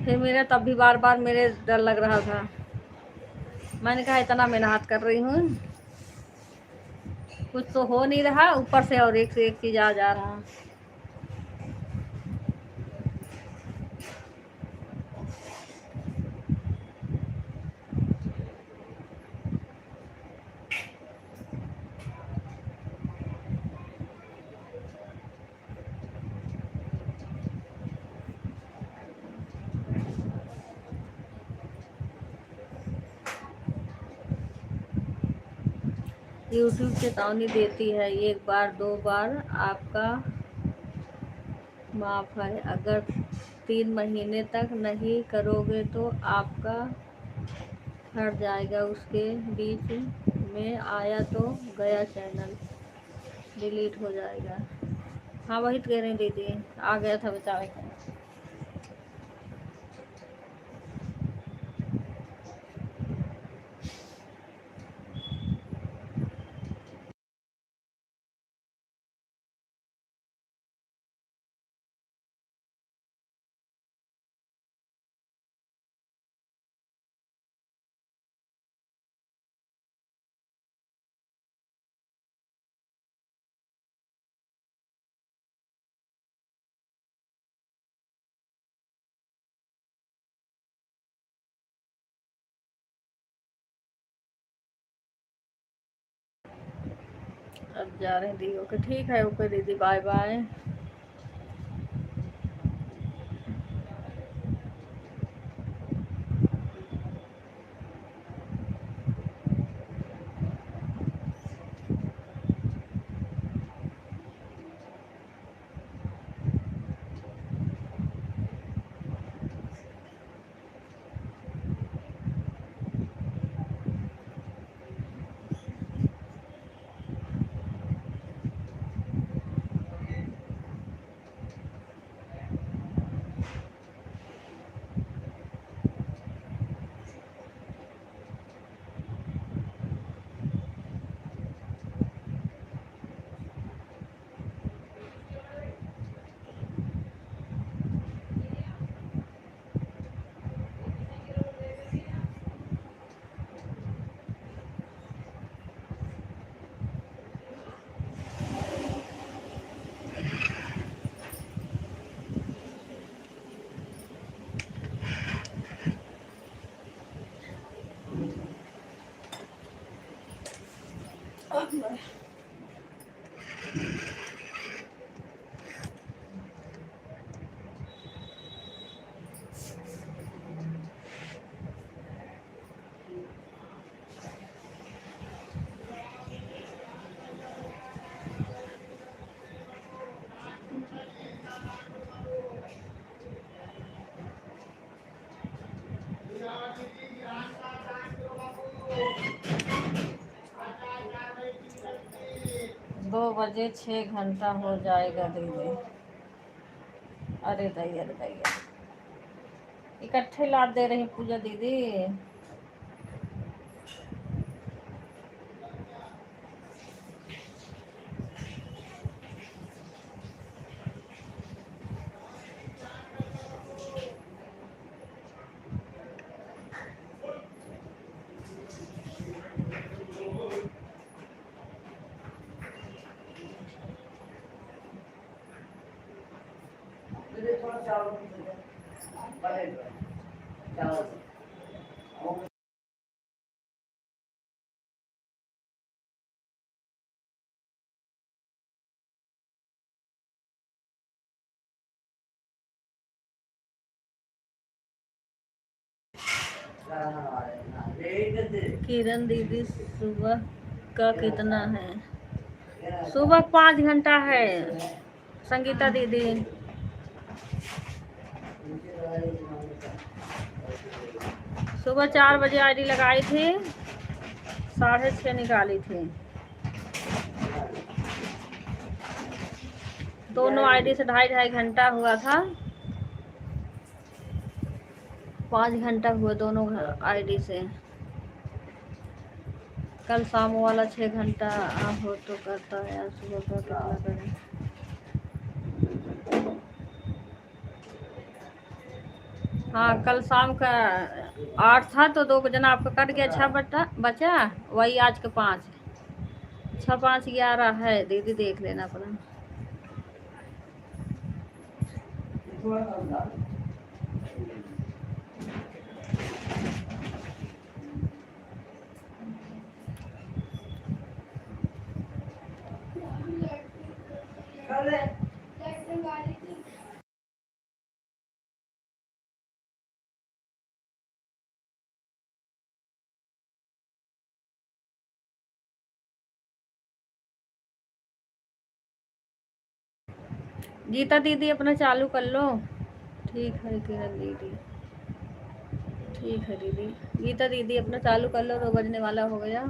फिर मेरे तब भी बार बार मेरे डर लग रहा था। मैंने कहा इतना मेहनत कर रही हूँ, कुछ तो हो नहीं रहा, ऊपर से और एक से एक चीज़ आ जा रहा। यूट्यूब चेतावनी देती है, 1 बार 2 बार आपका माफ है, अगर 3 महीने तक नहीं करोगे तो आपका हट जाएगा, उसके बीच में आया तो गया चैनल डिलीट हो जाएगा। हाँ वही तो कह रही दीदी, आ गया था बेचारे का। अब जा रहे हैं दी। ओके ठीक है, ओके दीदी, बाय बाय। 2 बजे 6 घंटा हो जाएगा दीदी। अरे दैया रे दैया, इकट्ठे लाद दे रही पूजा दीदी। किरण दीदी सुबह का कितना है? सुबह 5 घंटा है संगीता दीदी। सुबह 4 बजे आईडी लगाई थी, 6:30 निकाली थी। दोनों आईडी से 2.5 घंटा हुआ था। 5 घंटा हुए दोनों आईडी से। कल शाम वाला 6 घंटा हो तो करता है, आज सुबह का कितना करें? हाँ, कल शाम का 8 था तो 2 जना आपका कट गया, 6 बचा। वही आज के 5, 6 5 11 है दीदी, देख लेना अपना। गीता दीदी अपना चालू कर लो। ठीक है किरण दीदी, ठीक है दीदी। गीता दीदी अपना चालू कर लो, 2 बजने वाला हो गया।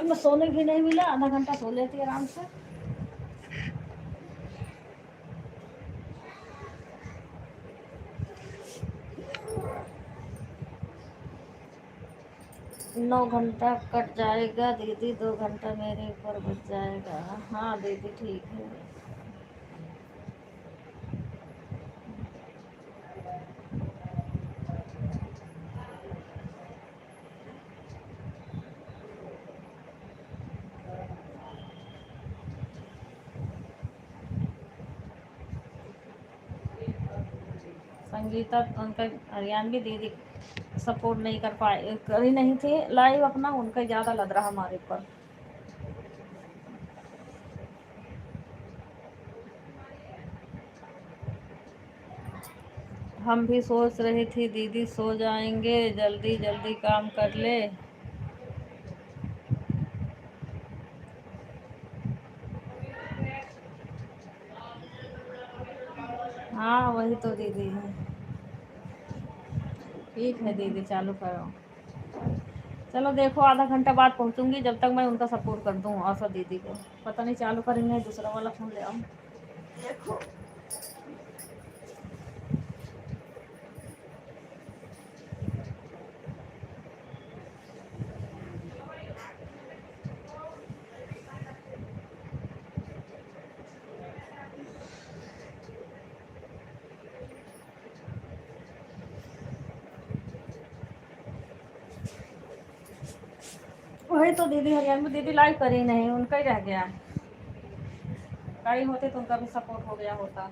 मैं सोने भी नहीं मिला, आधा घंटा सो लेती आराम से। नौ घंटा कट जाएगा दीदी, 2 घंटा मेरे ऊपर बच जाएगा। हाँ दीदी ठीक है। संगीता उनका हरियाणवी दीदी सपोर्ट नहीं कर पाए, करी नहीं थी लाइव अपना, उनका ज़्यादा लग रहा हमारे ऊपर। हम भी सोच रही थी दीदी सो जाएंगे, जल्दी जल्दी काम कर ले। हाँ वही तो दीदी है। ठीक है दीदी चालू करो। चलो देखो, आधा घंटा बाद पहुंचूंगी, जब तक मैं उनका सपोर्ट कर दूँ आशा दीदी को। पता नहीं चालू करेंगे, दूसरा वाला फ़ोन ले आऊँ। देखो वही तो दीदी, हरियाणा में दीदी लाइव करी नहीं, उनका ही रह गया। कई होते तो उनका भी सपोर्ट हो गया होता।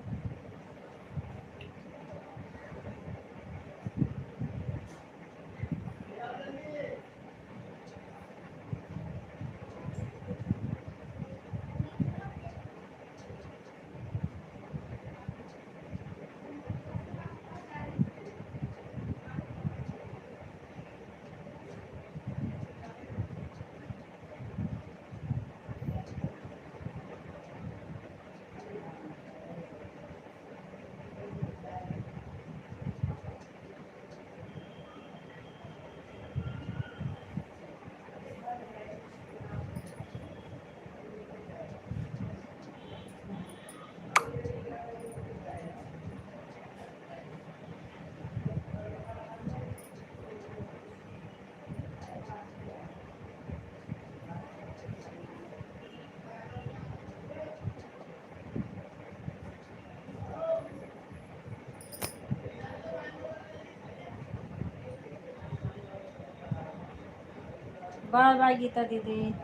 बाय बाय गीता दीदी।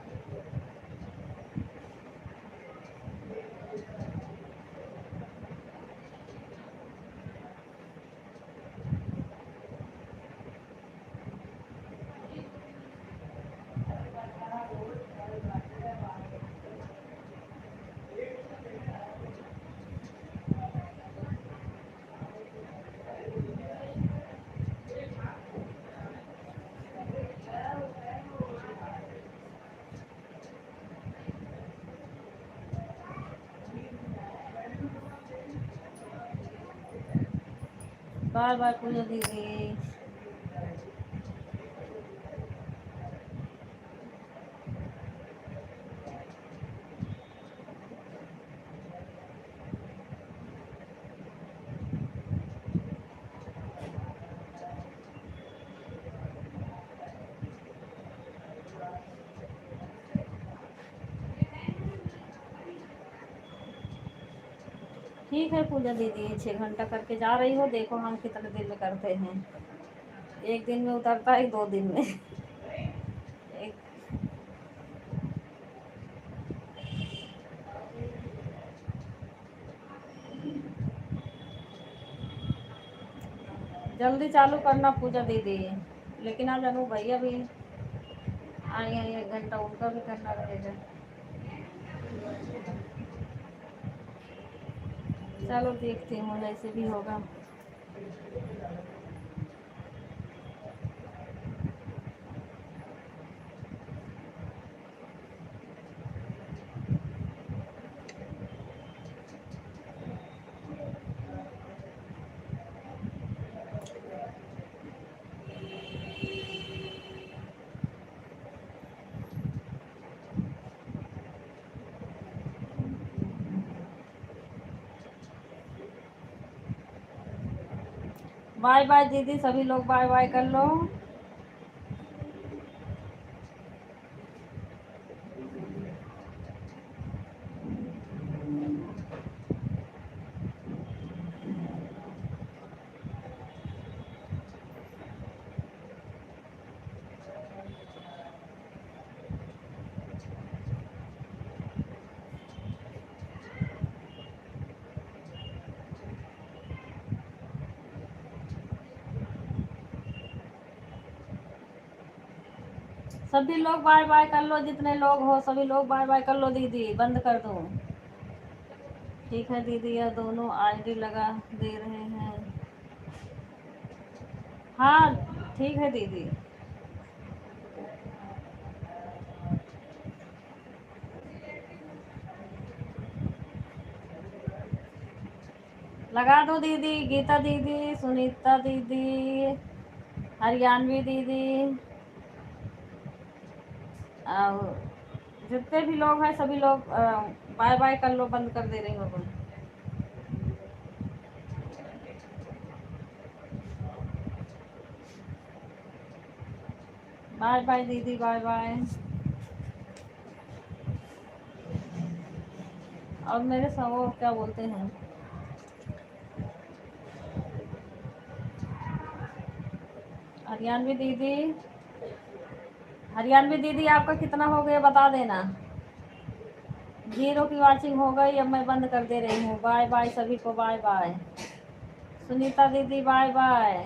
बाय बाय पूजा दीदी। ठीक है पूजा दीदी, 6 घंटा करके जा रही हो, देखो हम कितने दिन में करते हैं। एक दिन में उतरता है, 2 दिन में। एक जल्दी चालू करना पूजा दीदी, लेकिन आज अनु भैया भी आए हैं, 1 घंटा उनका भी करना रहेगा। चलो देखती हूँ जैसे भी होगा। बाय बाय दीदी, सभी लोग बाय बाय कर लो। सभी लोग बाय बाय कर लो, जितने लोग हो सभी लोग बाय बाय कर लो दीदी, बंद कर दो। ठीक है दीदी, यह दोनों आईडी लगा दे रहे हैं। हाँ ठीक है दीदी। लगा दो दीदी, गीता दीदी, सुनीता दीदी, हरियाणवी दीदी, और जितने भी लोग हैं सभी लोग बाय बाय कर लो, बंद कर दे रही हूँ। बाय बाय दीदी, बाय बाय। और मेरे सब क्या बोलते हैं, हरियाणवी दीदी, हरियाणवी दीदी आपका कितना हो गया बता देना। 0 की वॉचिंग हो गई, अब मैं बंद कर दे रही हूँ। बाय बाय सभी को, बाय बाय। सुनीता दीदी बाय बाय।